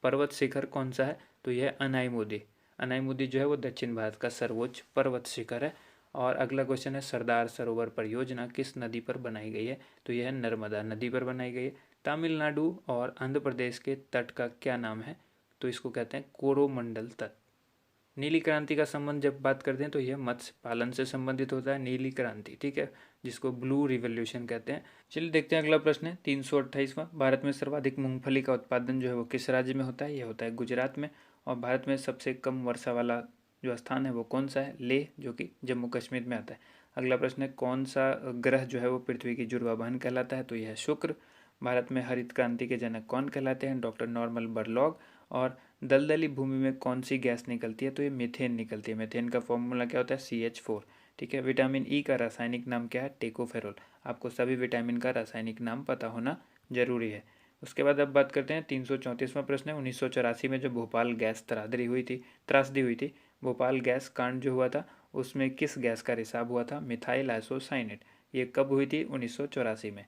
पर्वत शिखर कौन सा है? तो यह है अनाईमुदी। अनाईमुदी जो है वो दक्षिण भारत का सर्वोच्च पर्वत शिखर है। और अगला क्वेश्चन है, सरदार सरोवर परियोजना किस नदी पर बनाई गई है? तो यह है नर्मदा नदी पर बनाई गई है। तमिलनाडु और आंध्र प्रदेश के तट का क्या नाम है? तो इसको कहते हैं कोरोमंडल तट। नीली क्रांति का संबंध जब बात करते हैं तो यह मत्स्य पालन से संबंधित होता है, नीली क्रांति, ठीक है, जिसको ब्लू रिवोल्यूशन कहते हैं। चलिए देखते हैं अगला प्रश्न है 328वां। भारत में सर्वाधिक मूंगफली का उत्पादन जो है वो किस राज्य में होता है? यह होता है गुजरात में। और भारत में सबसे कम वर्षा वाला जो स्थान है वो कौन सा है? लेह, जो कि जम्मू कश्मीर में आता है। अगला प्रश्न है, कौन सा ग्रह जो है वो पृथ्वी की जुड़वा बहन कहलाता है? तो यह है शुक्र। भारत में हरित क्रांति के जनक कौन कहलाते हैं? Doctor Norman Borlaug. और दलदली भूमि में कौन सी गैस निकलती है? तो ये मीथेन निकलती है। मीथेन का फॉर्मूला क्या होता है? CH4, ठीक है। विटामिन ई का रासायनिक नाम क्या है? टेकोफेरोल। आपको सभी विटामिन का रासायनिक नाम पता होना जरूरी है। उसके बाद अब बात करते हैं 334वां प्रश्न है, 1984 में जो भोपाल गैस त्रासदी हुई थी, भोपाल गैस कांड जो हुआ था उसमें किस गैस का रिसाव हुआ था? Methyl isocyanate. ये कब हुई थी? 1984 में।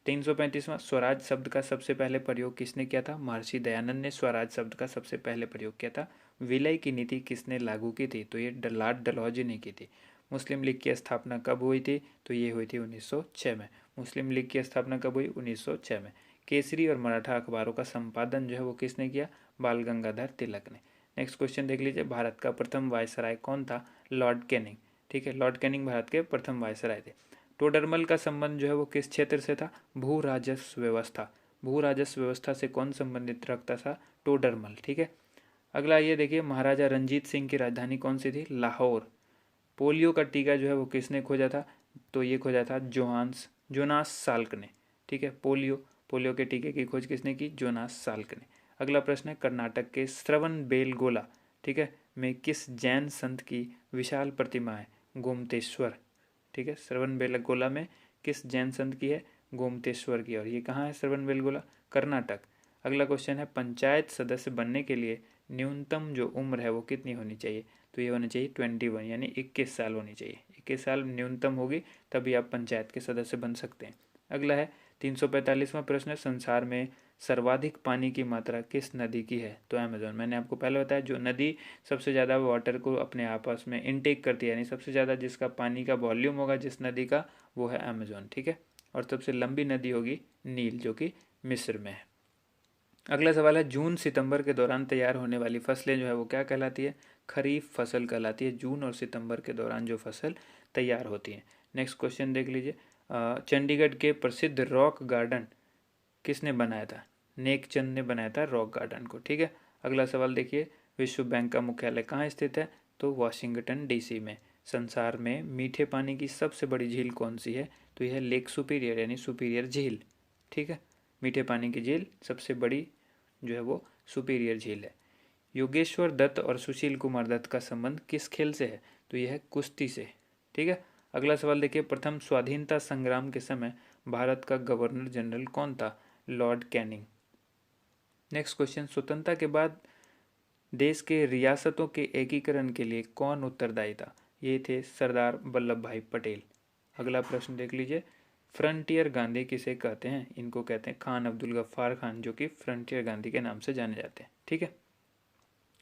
335वां, स्वराज शब्द का सबसे पहले प्रयोग किसने किया था? महर्षि दयानंद ने स्वराज शब्द का सबसे पहले प्रयोग किया था। विलय की नीति किसने लागू की थी? तो ये लॉर्ड डलहौजी ने की थी। मुस्लिम लीग की स्थापना कब हुई थी? तो ये हुई थी 1906 में। मुस्लिम लीग की स्थापना कब हुई? 1906 में। केसरी और मराठा अखबारों का संपादन जो है वो किसने किया? बाल गंगाधर तिलक ने। नेक्स्ट क्वेश्चन देख लीजिए, भारत का प्रथम वायसराय कौन था? लॉर्ड कैनिंग, ठीक है। लॉर्ड कैनिंग भारत के प्रथम वायसराय थे। टोडरमल का संबंध जो है वो किस क्षेत्र से था? भू राजस्व व्यवस्था। भू राजस्व व्यवस्था से कौन संबंधित रखता था? टोडरमल, ठीक है। अगला ये देखिए, महाराजा रंजीत सिंह की राजधानी कौन सी थी? लाहौर। पोलियो का टीका जो है वो किसने खोजा था? तो ये खोजा था जोनास साल्क ने, ठीक है। पोलियो के टीके की खोज किसने की? जोनास साल्क ने। अगला प्रश्न है, कर्नाटक के श्रवण बेलगोला, ठीक है, में किस जैन संत की विशाल प्रतिमा है? गोमतेश्वर, ठीक है। श्रवण बेलगोला में किस जैन संत की है? गोमतेश्वर की। और ये कहाँ है श्रवण बेलगोला? कर्नाटक। अगला क्वेश्चन है, पंचायत सदस्य बनने के लिए न्यूनतम जो उम्र है वो कितनी होनी चाहिए? तो ये होनी चाहिए 21, यानी 21 साल होनी चाहिए। 21 साल न्यूनतम होगी तभी आप पंचायत के सदस्य बन सकते हैं। अगला है 345वां प्रश्न, संसार में सर्वाधिक पानी की मात्रा किस नदी की है? तो अमेजोन। मैंने आपको पहले बताया जो नदी सबसे ज़्यादा वाटर को अपने आपस में इनटेक करती है, यानी सबसे ज़्यादा जिसका पानी का वॉल्यूम होगा जिस नदी का, वो है अमेजोन, ठीक है। और सबसे लंबी नदी होगी नील, जो कि मिस्र में है। अगला सवाल है, जून सितंबर के दौरान तैयार होने वाली फसलें जो है वो क्या कहलाती है? खरीफ फसल कहलाती है। जून और सितंबर के दौरान जो फसल तैयार होती है। नेक्स्ट क्वेश्चन देख लीजिए, चंडीगढ़ के प्रसिद्ध रॉक गार्डन किसने बनाया था? नेकचंद ने बनाया था रॉक गार्डन को। ठीक है, अगला सवाल देखिए, विश्व बैंक का मुख्यालय कहाँ स्थित है? तो वाशिंगटन डीसी में। संसार में मीठे पानी की सबसे बड़ी झील कौन सी है? तो यह लेक सुपीरियर यानी सुपीरियर झील। ठीक है, मीठे पानी की झील सबसे बड़ी जो है वो सुपीरियर झील है। योगेश्वर दत्त और सुशील कुमार दत्त का संबंध किस खेल से है? तो यह है कुश्ती से। ठीक है, अगला सवाल देखिए, प्रथम स्वाधीनता संग्राम के समय भारत का गवर्नर जनरल कौन था? Lord Canning. नेक्स्ट क्वेश्चन, स्वतंत्रता के बाद देश के रियासतों के एकीकरण के लिए कौन उत्तरदायी था? ये थे सरदार वल्लभ भाई पटेल। अगला प्रश्न देख लीजिए, फ्रंटियर गांधी किसे कहते हैं? इनको कहते हैं खान अब्दुल गफ्फार खान, जो कि फ्रंटियर गांधी के नाम से जाने जाते हैं। ठीक है,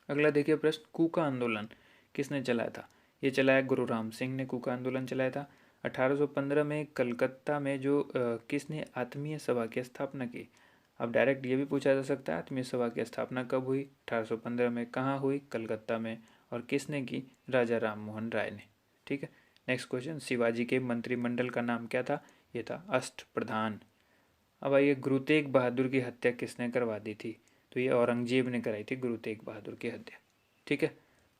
अगला देखिए प्रश्न, कूका आंदोलन किसने चलाया था? ये चलाया गुरु राम सिंह ने कूका आंदोलन चलाया था। 1815 में कलकत्ता में जो किसने आत्मीय सभा की स्थापना की? अब डायरेक्ट ये भी पूछा जा सकता है, आत्मीय सभा की स्थापना कब हुई? 1815 में। कहाँ हुई? कलकत्ता में। और किसने की? राजा राम मोहन राय ने। ठीक है, नेक्स्ट क्वेश्चन, शिवाजी के मंत्रिमंडल का नाम क्या था? ये था अष्टप्रधान। अब आइए, गुरु तेग बहादुर की हत्या किसने करवा दी थी? तो ये औरंगजेब ने कराई थी गुरु तेग बहादुर की हत्या। ठीक है,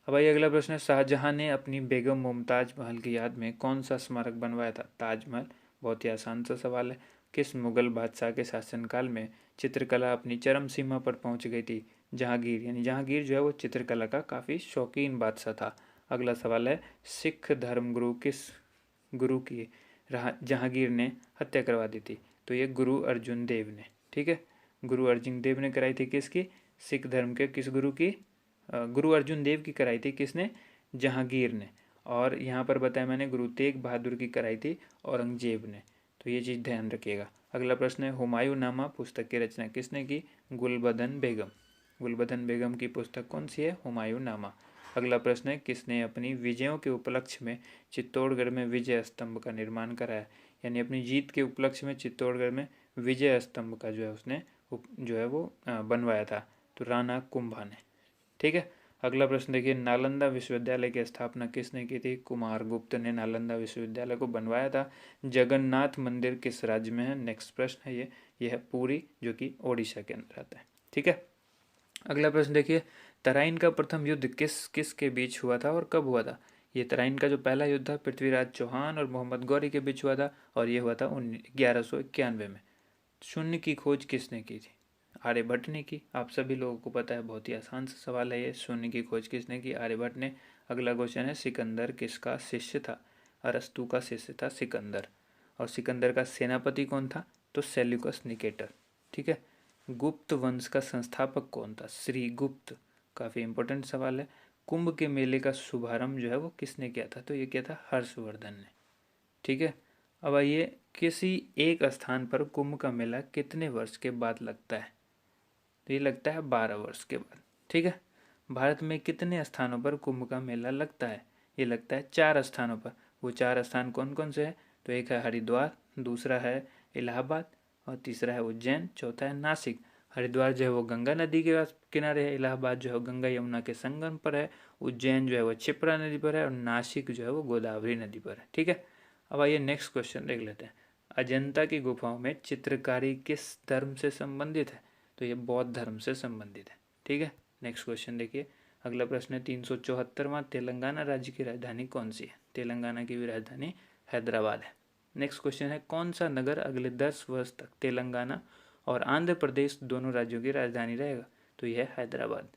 अब आइए अगला प्रश्न है, शाहजहां ने अपनी बेगम मुमताज महल की याद में कौन सा स्मारक बनवाया था? ताजमहल। बहुत ही आसान सा सवाल है। किस मुगल बादशाह के शासनकाल में चित्रकला अपनी चरम सीमा पर पहुंच गई थी? जहांगीर, यानी जहांगीर जो है वो चित्रकला का काफ़ी शौकीन बादशाह था। अगला सवाल है, सिख धर्मगुरु किस गुरु की जहांगीर ने हत्या करवा दी थी? तो ये गुरु अर्जुन देव ने। ठीक है, गुरु अर्जुन देव ने कराई थी किसकी? सिख धर्म के किस गुरु की? गुरु अर्जुन देव की कराई थी किसने? जहांगीर ने। और यहाँ पर बताया मैंने गुरु तेग बहादुर की कराई थी औरंगजेब ने। तो ये चीज़ ध्यान रखिएगा। अगला प्रश्न है, हुमायूं नामा पुस्तक की रचना किसने की? गुलबदन बेगम। गुलबदन बेगम की पुस्तक कौन सी है? हुमायूं नामा। अगला प्रश्न है, किसने अपनी विजयों के उपलक्ष्य में चित्तौड़गढ़ में विजय स्तंभ का निर्माण कराया? यानी अपनी जीत के उपलक्ष्य में चित्तौड़गढ़ में विजय स्तंभ का जो है उसने जो है वो बनवाया था। तो राणा कुंभा ने। ठीक है, अगला प्रश्न देखिए, नालंदा विश्वविद्यालय की स्थापना किसने की थी? कुमारगुप्त ने नालंदा विश्वविद्यालय को बनवाया था। जगन्नाथ मंदिर किस राज्य में है? नेक्स्ट प्रश्न है ये है पुरी, जो कि ओडिशा के अंदर आता है। ठीक है, अगला प्रश्न देखिए, तराइन का प्रथम युद्ध किस किस के बीच हुआ था और कब हुआ था? ये तराइन का जो पहला युद्ध था पृथ्वीराज चौहान और मोहम्मद गौरी के बीच हुआ था, और ये हुआ था 1191 में। शून्य की खोज किसने की थी? आर्यभट्ट ने की। आप सभी लोगों को पता है, बहुत ही आसान सा सवाल है ये, शून्य की खोज किसने की? आर्यभट्ट ने। अगला क्वेश्चन है, सिकंदर किसका शिष्य था? अरस्तु का शिष्य था सिकंदर। और सिकंदर का सेनापति कौन था? तो सेल्यूकस निकेटर। ठीक है, गुप्त वंश का संस्थापक कौन था? श्री गुप्त। काफ़ी इंपॉर्टेंट सवाल है। कुंभ के मेले का शुभारंभ जो है वो किसने किया था? तो ये किया था हर्षवर्धन ने। ठीक है, अब आइए, किसी एक स्थान पर कुंभ का मेला कितने वर्ष के बाद लगता है? तो ये लगता है 12 वर्ष के बाद। ठीक है, भारत में कितने स्थानों पर कुंभ का मेला लगता है? ये लगता है 4 स्थानों पर। वो 4 स्थान कौन कौन से हैं? तो एक है हरिद्वार, दूसरा है इलाहाबाद, और तीसरा है उज्जैन, चौथा है नासिक। हरिद्वार जो है वो गंगा नदी के किनारे है, इलाहाबाद जो है गंगा यमुना के संगम पर है, उज्जैन जो है वो क्षिप्रा नदी पर है, और नासिक जो है वो गोदावरी नदी पर है। ठीक है, अब आइए नेक्स्ट क्वेश्चन देख लेते हैं। अजंता की गुफाओं में चित्रकारी किस धर्म से संबंधित है? तो ये बौद्ध धर्म से संबंधित है। ठीक है, नेक्स्ट क्वेश्चन देखिए। अगला प्रश्न है, 374वां तेलंगाना राज्य की राजधानी कौन सी है? तेलंगाना की भी राजधानी हैदराबाद है। नेक्स्ट क्वेश्चन है, कौन सा नगर अगले 10 वर्ष तक तेलंगाना और आंध्र प्रदेश दोनों राज्यों की राजधानी रहेगा? तो यह है हैदराबाद।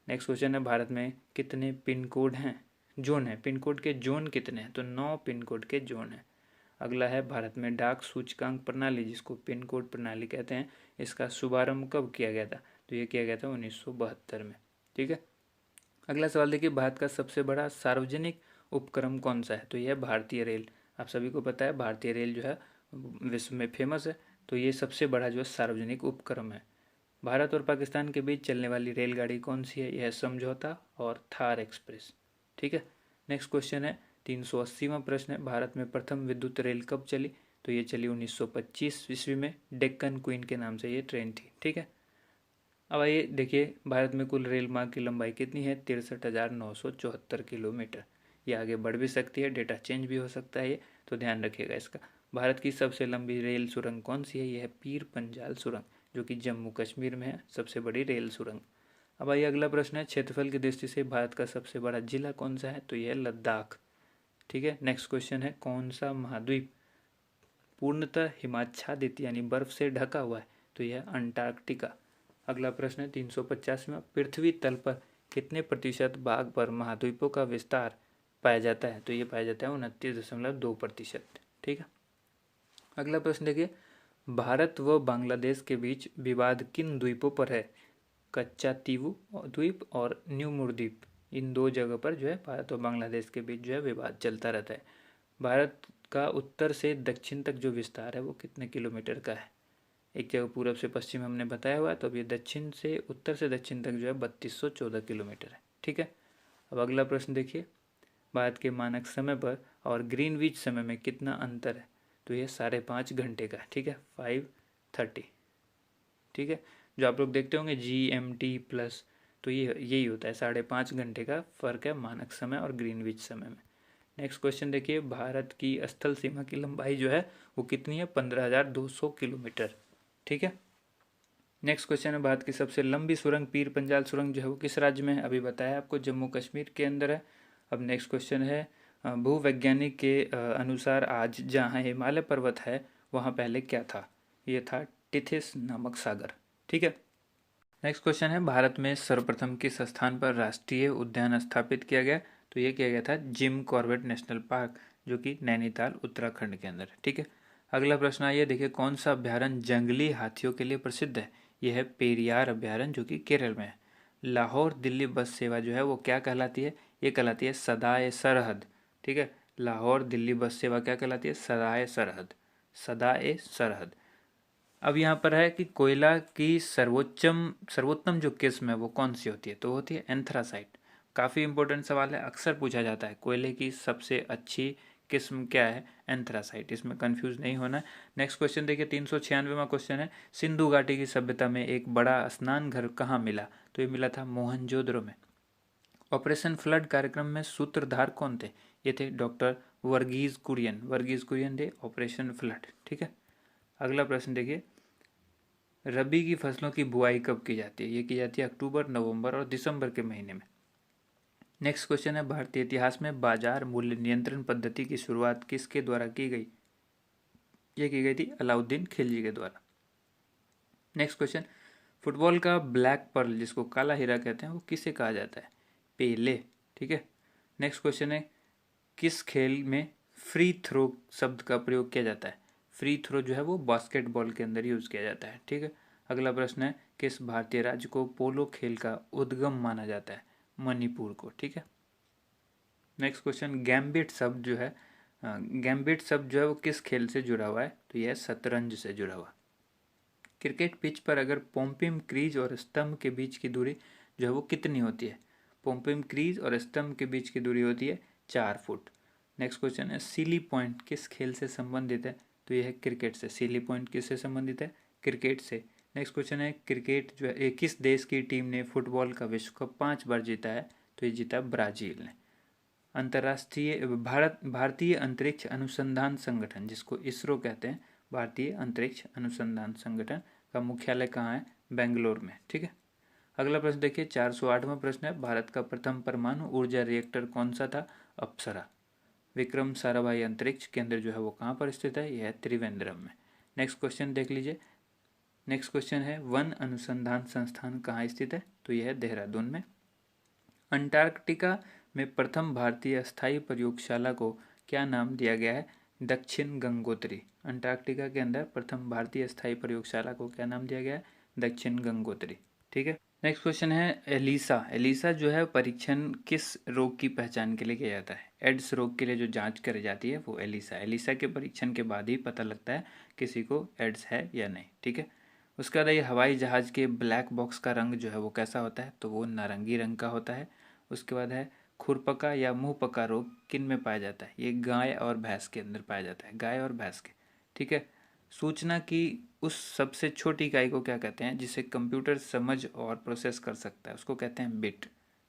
नेक्स्ट क्वेश्चन है, भारत में कितने पिन कोड हैं? जोन है, पिन कोड के जोन कितने हैं? तो 9 पिन कोड के जोन हैं। अगला है, भारत में डाक सूचकांक प्रणाली, जिसको पिन कोड प्रणाली कहते हैं, इसका शुभारंभ कब किया गया था? तो ये किया गया था 1972 में। ठीक है, अगला सवाल देखिए, भारत का सबसे बड़ा सार्वजनिक उपक्रम कौन सा है? तो यह भारतीय रेल। आप सभी को पता है भारतीय रेल जो है विश्व में फेमस है। तो ये सबसे बड़ा जो है सार्वजनिक उपक्रम है। भारत और पाकिस्तान के बीच चलने वाली रेलगाड़ी कौन सी है? यह समझौता और थार एक्सप्रेस। ठीक है, नेक्स्ट क्वेश्चन है, 380वां प्रश्न है, भारत में प्रथम विद्युत रेल कब चली? तो ये चली 1925 ईस्वी में, डेक्कन क्वीन के नाम से ये ट्रेन थी। ठीक है, अब आइए देखिए, भारत में कुल रेल मार्ग की लंबाई कितनी है? 63,974 किलोमीटर। ये आगे बढ़ भी सकती है, डेटा चेंज भी हो सकता है ये, तो ध्यान रखिएगा इसका। भारत की सबसे लंबी रेल सुरंग कौन सी है? यह है पीर पंजाल सुरंग, जो कि जम्मू कश्मीर में है, सबसे बड़ी रेल सुरंग। अब आइए अगला प्रश्न है, क्षेत्रफल की दृष्टि से भारत का सबसे बड़ा जिला कौन सा है, तो यह है लद्दाख। ठीक है, नेक्स्ट क्वेश्चन है, कौन सा महाद्वीप पूर्णतः हिमाच्छादित यानी बर्फ से ढका हुआ है, तो यह अंटार्कटिका। अगला प्रश्न है 350वां, पृथ्वी तल पर कितने प्रतिशत भाग पर महाद्वीपों का विस्तार पाया जाता है, तो ये पाया जाता है 29.2%। ठीक है, अगला प्रश्न देखिए, भारत व बांग्लादेश के बीच विवाद किन द्वीपों पर है, कच्चा तीवू द्वीप और न्यू द्वीप। इन दो जगह पर जो है भारत और बांग्लादेश के बीच जो है विवाद चलता रहता है। भारत का उत्तर से दक्षिण तक जो विस्तार है वो कितने किलोमीटर का है, एक जगह पूरब से पश्चिम हमने बताया हुआ है, तो अब ये दक्षिण से उत्तर से दक्षिण तक जो है 3214 किलोमीटर है। ठीक है, अब अगला प्रश्न देखिए, भारत के मानक समय पर और ग्रीनविच समय में कितना अंतर है, तो ये 5.5 घंटे का है। ठीक है, 5:30। ठीक है, जो आप लोग देखते होंगे GMT प्लस, तो ये यही होता है, 5.5 घंटे का फ़र्क है मानक समय और ग्रीनविच समय में। नेक्स्ट क्वेश्चन देखिए, भारत की स्थल सीमा की लंबाई जो है वो कितनी है, 15,200 किलोमीटर। ठीक है, नेक्स्ट क्वेश्चन है, भारत की सबसे लंबी सुरंग पीर पंजाल सुरंग जो है वो किस राज्य में है, अभी बताया आपको, जम्मू कश्मीर के अंदर है। अब नेक्स्ट क्वेश्चन है, भूवैज्ञानिक के अनुसार आज जहाँ हिमालय पर्वत है वहाँ पहले क्या था, ये था टिथिस नामक सागर। ठीक है, नेक्स्ट क्वेश्चन है, भारत में सर्वप्रथम किस स्थान पर राष्ट्रीय उद्यान स्थापित किया गया, तो ये किया गया था जिम कॉर्बेट नेशनल पार्क, जो कि नैनीताल उत्तराखंड के अंदर है। ठीक है, अगला प्रश्न आइए देखिए, कौन सा अभ्यारण्य जंगली हाथियों के लिए प्रसिद्ध है, यह है पेरियार अभ्यारण्य, जो कि केरल में है। लाहौर दिल्ली बस सेवा जो है वो क्या कहलाती है, ये कहलाती है सदाए सरहद। ठीक है, लाहौर दिल्ली बस सेवा क्या कहलाती है, सदाए सरहद, सदाए सरहद। अब यहाँ पर है कि कोयला की सर्वोत्तम जो किस्म है वो कौन सी होती है, तो होती है एंथ्रासाइट। काफ़ी इंपॉर्टेंट सवाल है, अक्सर पूछा जाता है, कोयले की सबसे अच्छी किस्म क्या है, एंथ्रासाइट, इसमें कंफ्यूज नहीं होना है। नेक्स्ट क्वेश्चन देखिए, 396वां क्वेश्चन है, सिंधु घाटी की सभ्यता में एक बड़ा स्नान घर कहाँ मिला, तो ये मिला था मोहनजोदड़ो में। ऑपरेशन फ्लड कार्यक्रम में सूत्रधार कौन थे, ये थे डॉक्टर वर्गीज कुरियन थे ऑपरेशन फ्लड। ठीक है, अगला प्रश्न देखिए, रबी की फसलों की बुआई कब की जाती है, ये की जाती है अक्टूबर, नवंबर और दिसंबर के महीने में। नेक्स्ट क्वेश्चन है, भारतीय इतिहास में बाजार मूल्य नियंत्रण पद्धति की शुरुआत किसके द्वारा की गई, ये की गई थी अलाउद्दीन खिलजी के द्वारा। नेक्स्ट क्वेश्चन, फुटबॉल का ब्लैक पर्ल जिसको काला हीरा कहते हैं वो किसे कहा जाता है, पेले। ठीक है, नेक्स्ट क्वेश्चन है, किस खेल में फ्री थ्रो शब्द का प्रयोग किया जाता है, फ्री थ्रो जो है वो बास्केटबॉल के अंदर यूज किया जाता है। ठीक है, अगला प्रश्न है, किस भारतीय राज्य को पोलो खेल का उद्गम माना जाता है, मणिपुर को। ठीक है, नेक्स्ट क्वेश्चन, गैम्बिट शब्द जो है, गैम्बिट शब्द जो है वो किस खेल से जुड़ा हुआ है, तो यह शतरंज से जुड़ा हुआ। क्रिकेट पिच पर अगर पोम्पिम क्रीज और स्तंभ के बीच की दूरी जो है वो कितनी होती है, पोम्पिम क्रीज और स्तंभ के बीच की दूरी होती है 4 फुट। नेक्स्ट क्वेश्चन है, सीली पॉइंट किस खेल से संबंधित है, तो यह है क्रिकेट से। सीली पॉइंट किससे संबंधित है, क्रिकेट से। नेक्स्ट क्वेश्चन है, क्रिकेट जो है किस देश की टीम ने फुटबॉल का विश्व कप 5 बार जीता है, तो ये जीता ब्राजील ने। अंतर्राष्ट्रीय भारतीय अंतरिक्ष अनुसंधान संगठन जिसको इसरो कहते हैं, भारतीय अंतरिक्ष अनुसंधान संगठन का मुख्यालय कहाँ है, बेंगलोर में। ठीक है, अगला प्रश्न देखिए, 408वां प्रश्न है, भारत का प्रथम परमाणु ऊर्जा रिएक्टर कौन सा था, अप्सरा। विक्रम साराभाई अंतरिक्ष केंद्र जो है वो कहाँ पर स्थित है, यह है त्रिवेंद्रम में। नेक्स्ट क्वेश्चन देख लीजिए, नेक्स्ट क्वेश्चन है, वन अनुसंधान संस्थान कहाँ स्थित है, तो यह है देहरादून में। अंटार्कटिका में प्रथम भारतीय स्थायी प्रयोगशाला को क्या नाम दिया गया है, दक्षिण गंगोत्री। अंटार्कटिका के अंदर प्रथम भारतीय स्थायी प्रयोगशाला को क्या नाम दिया गया है, दक्षिण गंगोत्री। ठीक है, नेक्स्ट क्वेश्चन है, एलिसा जो है परीक्षण किस रोग की पहचान के लिए किया जाता है, एड्स रोग के लिए जो जांच करी जाती है वो एलिसा के परीक्षण के बाद ही पता लगता है किसी को एड्स है या नहीं। ठीक है, उसके बाद ये हवाई जहाज के ब्लैक बॉक्स का रंग जो है वो कैसा होता है, तो वो नारंगी रंग का होता है। उसके बाद है, खुरपका या मुंहपका रोग किन में पाया जाता है, ये गाय और भैंस के अंदर पाया जाता है, गाय और भैंस के। ठीक है, सूचना की उस सबसे छोटी इकाई को क्या कहते हैं जिसे कंप्यूटर समझ और प्रोसेस कर सकता है, उसको कहते हैं बिट।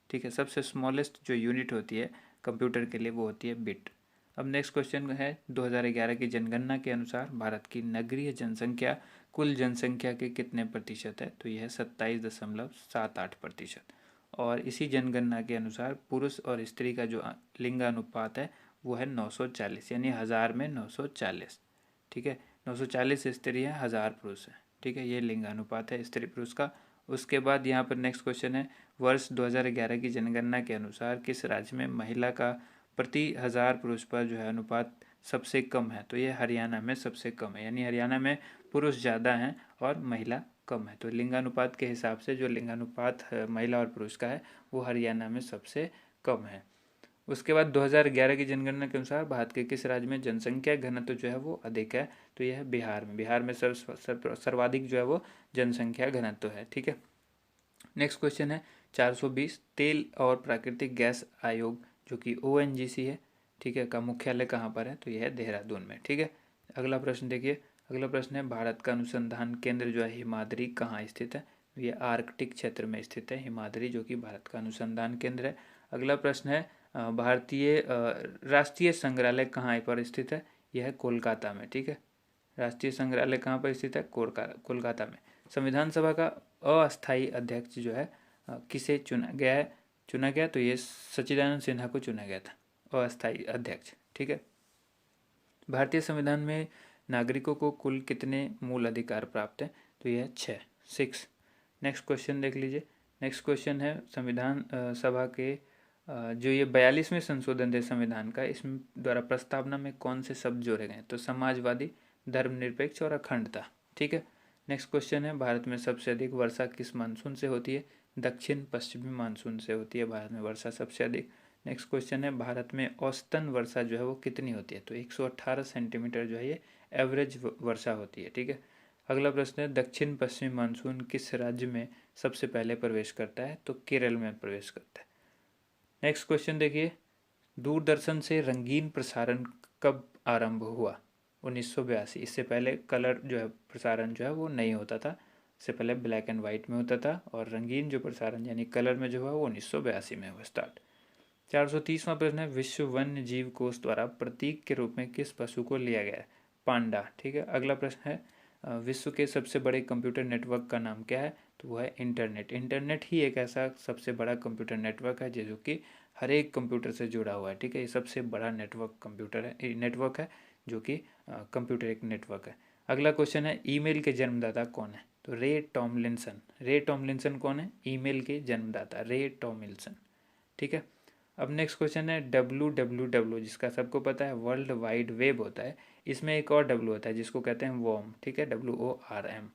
ठीक है, सबसे स्मॉलेस्ट जो यूनिट होती है कंप्यूटर के लिए वो होती है बिट। अब नेक्स्ट क्वेश्चन है, 2011 की जनगणना के अनुसार भारत की नगरीय जनसंख्या कुल जनसंख्या के कितने प्रतिशत है? तो यह है 27.78%। और इसी जनगणना के अनुसार पुरुष और स्त्री का जो लिंगानुपात है वो है 940, यानी 1000 में 940। ठीक है, 940 स्त्री है, 1000 पुरुष है। ठीक है, ये लिंगानुपात है स्त्री पुरुष का। उसके बाद यहाँ पर नेक्स्ट क्वेश्चन है, वर्ष 2011 की जनगणना के अनुसार किस राज्य में महिला का प्रति 1000 पुरुष पर जो है अनुपात सबसे कम है? तो ये हरियाणा में सबसे कम है, यानी हरियाणा में पुरुष ज़्यादा हैं और महिला कम है। तो लिंगानुपात के हिसाब से जो लिंगानुपात महिला और पुरुष का है वो हरियाणा में सबसे कम है। उसके बाद 2011 की जनगणना के अनुसार भारत के किस राज्य में जनसंख्या घनत्व जो है वो अधिक है? तो यह है बिहार में। बिहार में सर्वाधिक जो है वो जनसंख्या घनत्व है। ठीक है, नेक्स्ट क्वेश्चन है 420, तेल और प्राकृतिक गैस आयोग जो कि ONGC है, ठीक है, का मुख्यालय कहाँ पर है? तो यह है देहरादून में। ठीक है, अगला प्रश्न देखिए, अगला प्रश्न है भारत का अनुसंधान केंद्र जो है हिमाद्री कहाँ स्थित है? ये आर्कटिक क्षेत्र में स्थित है हिमाद्री, जो कि भारत का अनुसंधान केंद्र है। अगला प्रश्न है भारतीय राष्ट्रीय संग्रहालय कहाँ पर स्थित है? यह है कोलकाता में। ठीक है, राष्ट्रीय संग्रहालय कहाँ पर स्थित है? कोलकाता में। संविधान सभा का अस्थायी अध्यक्ष जो है किसे चुना गया? तो ये सच्चिदानंद सिन्हा को चुना गया था अस्थायी अध्यक्ष। ठीक है, भारतीय संविधान में नागरिकों को कुल कितने मूल अधिकार प्राप्त हैं? तो यह 6। नेक्स्ट क्वेश्चन देख लीजिए। नेक्स्ट क्वेश्चन है संविधान सभा के जो ये 42वें संशोधन थे संविधान का, इसमें द्वारा प्रस्तावना में कौन से शब्द जोड़े गए? तो समाजवादी, धर्मनिरपेक्ष और अखंडता। ठीक है, नेक्स्ट क्वेश्चन है भारत में सबसे अधिक वर्षा किस मानसून से होती है? दक्षिण पश्चिमी मानसून से होती है भारत में वर्षा सबसे अधिक। नेक्स्ट क्वेश्चन है भारत में औसतन वर्षा जो है वो कितनी होती है? तो 118 सेंटीमीटर जो है ये एवरेज वर्षा होती है। ठीक है, अगला प्रश्न है दक्षिण पश्चिमी मानसून किस राज्य में सबसे पहले प्रवेश करता है? तो केरल में प्रवेश करता है। नेक्स्ट क्वेश्चन देखिए, दूरदर्शन से रंगीन प्रसारण कब आरंभ हुआ? 1982। इससे पहले कलर जो है प्रसारण जो है वो नहीं होता था, इससे पहले ब्लैक एंड वाइट में होता था, और रंगीन जो प्रसारण यानी कलर में जो हुआ वो 1982 में हुआ स्टार्ट। 430वां प्रश्न है विश्व वन्य जीव कोष द्वारा प्रतीक के रूप में किस पशु को लिया गया है? पांडा। ठीक है, अगला प्रश्न है विश्व के सबसे बड़े कंप्यूटर नेटवर्क का नाम क्या है? तो वह है इंटरनेट। इंटरनेट ही एक ऐसा सबसे बड़ा कंप्यूटर नेटवर्क है जो कि हर एक कंप्यूटर से जुड़ा हुआ है। ठीक है, ये सबसे बड़ा नेटवर्क है जो कि कंप्यूटर एक नेटवर्क है। अगला क्वेश्चन है ईमेल के जन्मदाता कौन है? तो रे टॉमलिंसन। रे टॉमलिंसन कौन है? ईमेल के जन्मदाता रे टॉमलिंसन। ठीक है, अब नेक्स्ट क्वेश्चन है WWW, जिसका सबको पता है वर्ल्ड वाइड वेब होता है, इसमें एक और W होता है जिसको कहते हैं वॉर्म। ठीक है, WORM।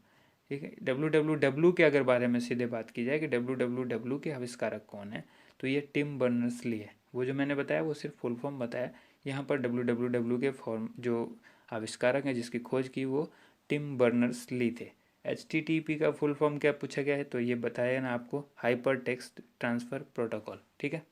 ठीक है, WWW के अगर बारे में सीधे बात की जाए कि WWW के आविष्कारक कौन है, तो ये टिम बर्नर्स ली है। वो जो मैंने बताया वो सिर्फ फुल फॉर्म बताया, यहाँ पर WWW के फॉर्म जो आविष्कारक हैं जिसकी खोज की वो टिम बर्नर्स ली थे। HTTP का फुल फॉर्म क्या पूछा गया है? तो ये बताया ना आपको, हाइपर टेक्स्ट ट्रांसफ़र प्रोटोकॉल। ठीक है,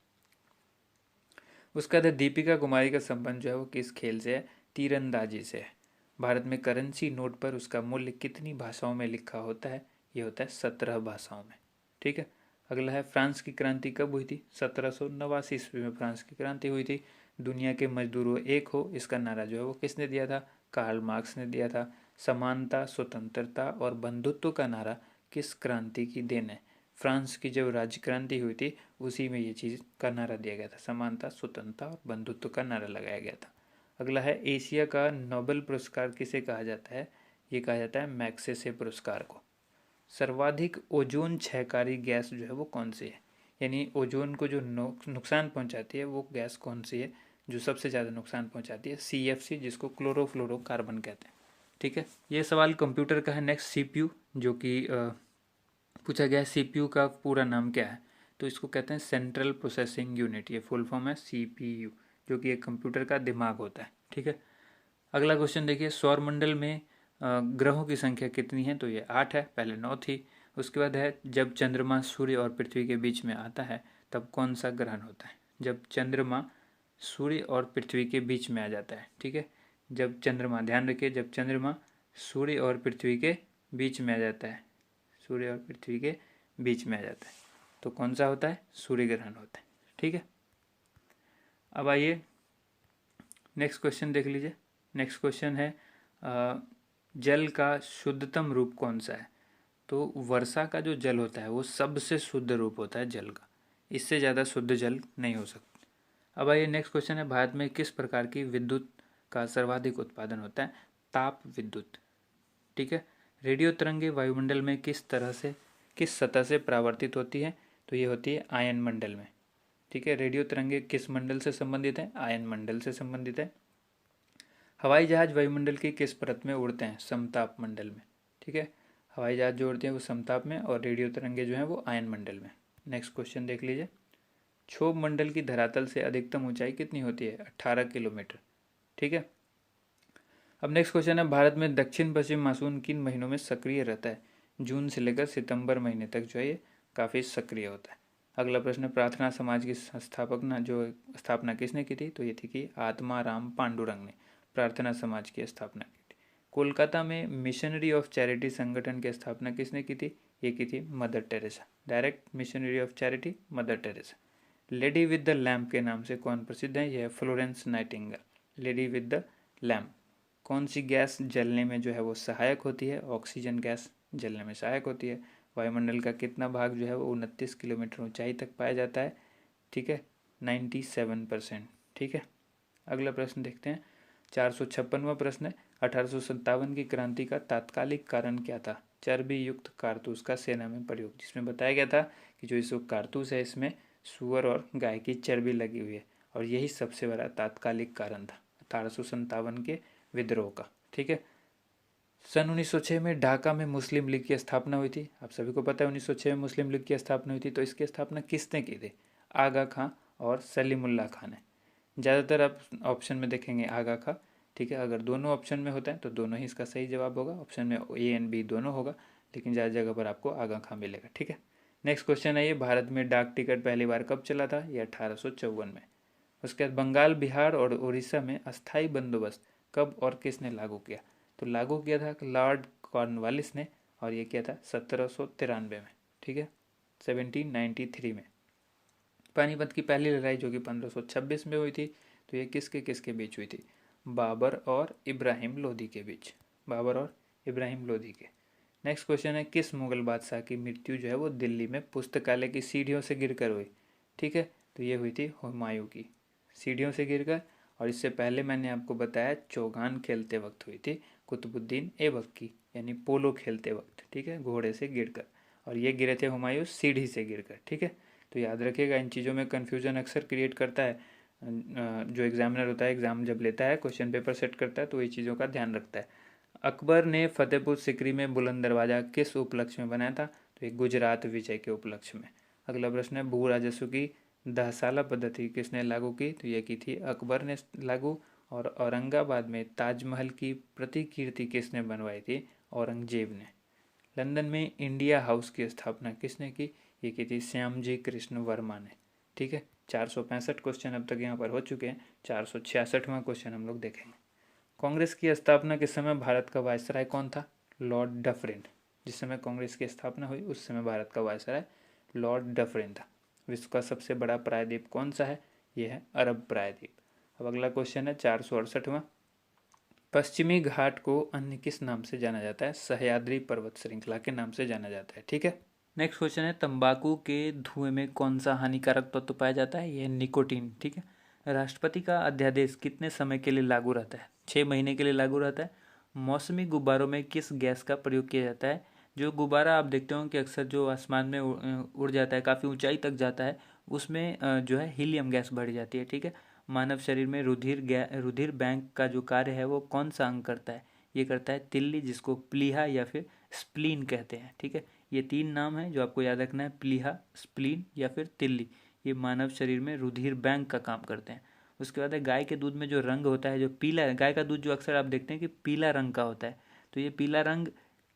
उसका बाद दीपिका कुमारी का संबंध जो है वो किस खेल से है? तीरंदाजी से है। भारत में करेंसी नोट पर उसका मूल्य कितनी भाषाओं में लिखा होता है? ये होता है 17 भाषाओं में। ठीक है, अगला है फ्रांस की क्रांति कब हुई थी? 1789 ईस्वी में फ्रांस की क्रांति हुई थी। दुनिया के मजदूरों एक हो, इसका नारा जो है वो किसने दिया था? कार्ल मार्क्स ने दिया था। समानता, स्वतंत्रता और बंधुत्व का नारा किस क्रांति की देन है? फ्रांस की जब राज्य क्रांति हुई थी उसी में ये चीज़ का नारा दिया गया था, समानता, स्वतंत्रता और बंधुत्व का नारा लगाया गया था। अगला है एशिया का नोबेल पुरस्कार किसे कहा जाता है? ये कहा जाता है मैग्सेसे पुरस्कार को। सर्वाधिक ओजोन क्षयकारी गैस जो है वो कौन सी है? यानी ओजोन को जो नुकसान पहुंचाती है वो गैस कौन सी है जो सबसे ज़्यादा नुकसान पहुंचाती है? CFC, जिसको क्लोरोफ्लोरोकार्बन कहते हैं। ठीक है, ये सवाल कंप्यूटर का है। नेक्स्ट CPU, जो कि पूछा गया है CPU का पूरा नाम क्या है? तो इसको कहते हैं सेंट्रल प्रोसेसिंग यूनिट, ये फुल फॉर्म है CPU, जो कि एक कंप्यूटर का दिमाग होता है। ठीक है, अगला क्वेश्चन देखिए, सौरमंडल में ग्रहों की संख्या कितनी है? तो ये 8 है, पहले 9 थी। उसके बाद है जब चंद्रमा सूर्य और पृथ्वी के बीच में आता है तब कौन सा ग्रहण होता है? जब चंद्रमा सूर्य और पृथ्वी के बीच में आ जाता है। ठीक है, जब चंद्रमा, ध्यान रखिए, जब चंद्रमा सूर्य और पृथ्वी के बीच में आ जाता है, सूर्य और पृथ्वी के बीच में आ जाता है तो कौन सा होता है? सूर्य ग्रहण होता है। ठीक है, अब आइए नेक्स्ट क्वेश्चन देख लीजिए। नेक्स्ट क्वेश्चन है जल का शुद्धतम रूप कौन सा है? तो वर्षा का जो जल होता है वो सबसे शुद्ध रूप होता है जल का, इससे ज़्यादा शुद्ध जल नहीं हो सकता। अब आइए नेक्स्ट क्वेश्चन है, भारत में किस प्रकार की विद्युत का सर्वाधिक उत्पादन होता है? ताप विद्युत। ठीक है। रेडियो तरंगे वायुमंडल में किस सतह से परावर्तित होती है? तो ये होती है आयन मंडल में। ठीक है। रेडियो तरंगे किस मंडल से संबंधित है? आयन मंडल से संबंधित है। हवाई जहाज वायुमंडल की किस परत में उड़ते हैं? समताप मंडल में। ठीक है। हवाई जहाज जो उड़ते हैं वो समताप में, और रेडियो तरंगे जो हैं वो आयन मंडल में। नेक्स्ट क्वेश्चन देख लीजिए। क्षोभ मंडल की धरातल से अधिकतम ऊंचाई कितनी होती है? 18 किलोमीटर। ठीक है। अब नेक्स्ट क्वेश्चन है, भारत में दक्षिण पश्चिम मानसून किन महीनों में सक्रिय रहता है? जून से लेकर सितंबर महीने तक जो है ये काफ़ी सक्रिय होता है। अगला प्रश्न, प्रार्थना समाज की स्थापना किसने की थी? तो ये थी कि आत्माराम पांडुरंग ने प्रार्थना समाज की स्थापना की थी। कोलकाता में मिशनरी ऑफ चैरिटी संगठन की स्थापना किसने की थी? ये की थी mother Teresa. Direct missionary of charity mother Teresa. Lady with the lamp के नाम से कौन प्रसिद्ध है? यह है Florence Nightingale. Lady with the lamp. कौन सी गैस जलने में जो है वो सहायक होती है? ऑक्सीजन गैस जलने में सहायक होती है। वायुमंडल का कितना भाग जो है वो 29 किलोमीटर ऊंचाई तक पाया जाता है? ठीक है, 97%। ठीक है। अगला प्रश्न देखते हैं, 456वां प्रश्न है, 1857 की क्रांति का तात्कालिक कारण क्या था? चर्बी युक्त कारतूस का सेना में प्रयोग, जिसमें बताया गया था कि जो इस कारतूस है इसमें सुअर और गाय की चर्बी लगी हुई है, और यही सबसे बड़ा तात्कालिक कारण था 1857 के विद्रोह का। ठीक है। सन 1906 में ढाका में मुस्लिम लीग की स्थापना हुई थी। आप सभी को पता है 1906 में मुस्लिम लीग की स्थापना हुई थी। तो इसकी स्थापना किसने की थी? आगा खां और सलीमुल्लाह खां ने। ज़्यादातर आप ऑप्शन में देखेंगे आगा खां। ठीक है। अगर दोनों ऑप्शन में होता है तो दोनों ही इसका सही जवाब होगा। ऑप्शन में ए एंड बी दोनों होगा, लेकिन ज़्यादा जगह पर आपको आगा खां मिलेगा। ठीक है। नेक्स्ट क्वेश्चन है, ये भारत में डाक टिकट पहली बार कब चला था? ये 1854 में। उसके बाद बंगाल, बिहार और उड़ीसा में अस्थाई बंदोबस्त कब और किसने लागू किया? तो लागू किया था लॉर्ड कॉर्नवालिस ने, और ये किया था 1793 में। ठीक है, 1793 में। पानीपत की पहली लड़ाई जो कि 1526 में हुई थी, तो ये किसके किसके बीच हुई थी? बाबर और इब्राहिम लोदी के बीच। बाबर और इब्राहिम लोदी के। नेक्स्ट क्वेश्चन है, किस मुगल बादशाह की मृत्यु जो है वो दिल्ली में पुस्तकालय की सीढ़ियों से गिरकर हुई? ठीक है, तो ये हुई थी हुमायूं की सीढ़ियों से गिरकर। और इससे पहले मैंने आपको बताया चौगान खेलते वक्त हुई थी कुतुबुद्दीन ऐबक की, यानी पोलो खेलते वक्त। ठीक है, घोड़े से गिरकर। और ये गिरे थे हुमायूं सीढ़ी से गिरकर। ठीक है, तो याद रखिएगा, इन चीज़ों में कन्फ्यूजन अक्सर क्रिएट करता है। जो एग्जामिनर होता है, एग्जाम जब लेता है, क्वेश्चन पेपर सेट करता है, तो ये चीज़ों का ध्यान रखता है। अकबर ने फतेहपुर सिकरी में बुलंद दरवाज़ा किस उपलक्ष्य में बनाया था? तो ये गुजरात विजय के उपलक्ष्य में। अगला प्रश्न है, भू राजस्व की 10 साला पद्धति किसने लागू की? तो ये की थी अकबर ने लागू। और औरंगाबाद में ताजमहल की प्रतिकृति किसने बनवाई थी? औरंगजेब ने। लंदन में इंडिया हाउस की स्थापना किसने की? ये की थी श्यामजी कृष्ण वर्मा ने। ठीक है, 465 क्वेश्चन अब तक यहाँ पर हो चुके हैं। 466वां क्वेश्चन हम लोग देखेंगे। कांग्रेस की स्थापना के समय भारत का वायसराय कौन था? Lord Dufferin. जिस समय कांग्रेस की स्थापना हुई उस समय भारत का वायसराय लॉर्ड डफरिन था। विश्व का सबसे बड़ा प्रायद्वीप कौन सा है? यह है अरब प्रायद्वीप। अब अगला क्वेश्चन है 468वां, पश्चिमी घाट को अन्य किस नाम से जाना जाता है? सह्याद्री पर्वत श्रृंखला के नाम से जाना जाता है। ठीक है। नेक्स्ट क्वेश्चन है, तंबाकू के धुएं में कौन सा हानिकारक तत्व पाया जाता है? यह निकोटीन। ठीक है। राष्ट्रपति का अध्यादेश कितने समय के लिए लागू रहता है? 6 महीने के लिए लागू रहता है। मौसमी गुब्बारों में किस गैस का प्रयोग किया जाता है? जो गुब्बारा आप देखते हो कि अक्सर जो आसमान में उड़ जाता है, काफ़ी ऊंचाई तक जाता है, उसमें जो है हीलियम गैस बढ़ जाती है। ठीक है। मानव शरीर में रुधिर बैंक का जो कार्य है वो कौन सा अंग करता है? ये करता है तिल्ली, जिसको प्लीहा या फिर स्प्लीन कहते हैं। ठीक है, ये 3 नाम है जो आपको याद रखना है, प्लीहा, स्प्लीन या फिर तिल्ली। ये मानव शरीर में रुधिर बैंक का काम करते हैं। उसके बाद है, गाय के दूध में जो रंग होता है, जो पीला, गाय का दूध जो अक्सर आप देखते हैं कि पीला रंग का होता है, तो ये पीला रंग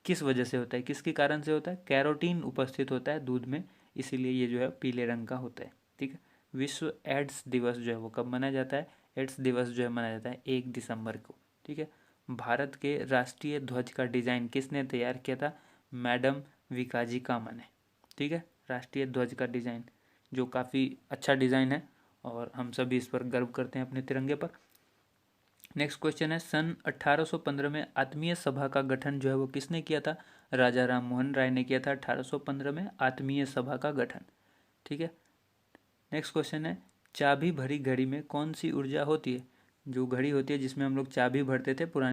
किस वजह से होता है, किसके कारण से होता है? कैरोटीन उपस्थित होता है दूध में, इसीलिए ये जो है पीले रंग का होता है। ठीक है। विश्व एड्स दिवस जो है वो कब मनाया जाता है? एड्स दिवस जो है मनाया जाता है 1 दिसंबर को। ठीक है। भारत के राष्ट्रीय ध्वज का डिज़ाइन किसने तैयार किया था? मैडम विकाजी कामा ने। ठीक है, राष्ट्रीय ध्वज का डिज़ाइन जो काफ़ी अच्छा डिज़ाइन है, और हम सभी इस पर गर्व करते हैं अपने तिरंगे पर। नेक्स्ट क्वेश्चन है, सन 1815 में आत्मीय सभा का गठन जो है वो किसने किया था? राजा राम मोहन राय ने किया था 1815 में आत्मीय सभा का गठन। ठीक है। नेक्स्ट क्वेश्चन है, चाबी भरी घड़ी में कौन सी ऊर्जा होती है? जो घड़ी होती है जिसमें हम लोग चाबी भरते थे पुराने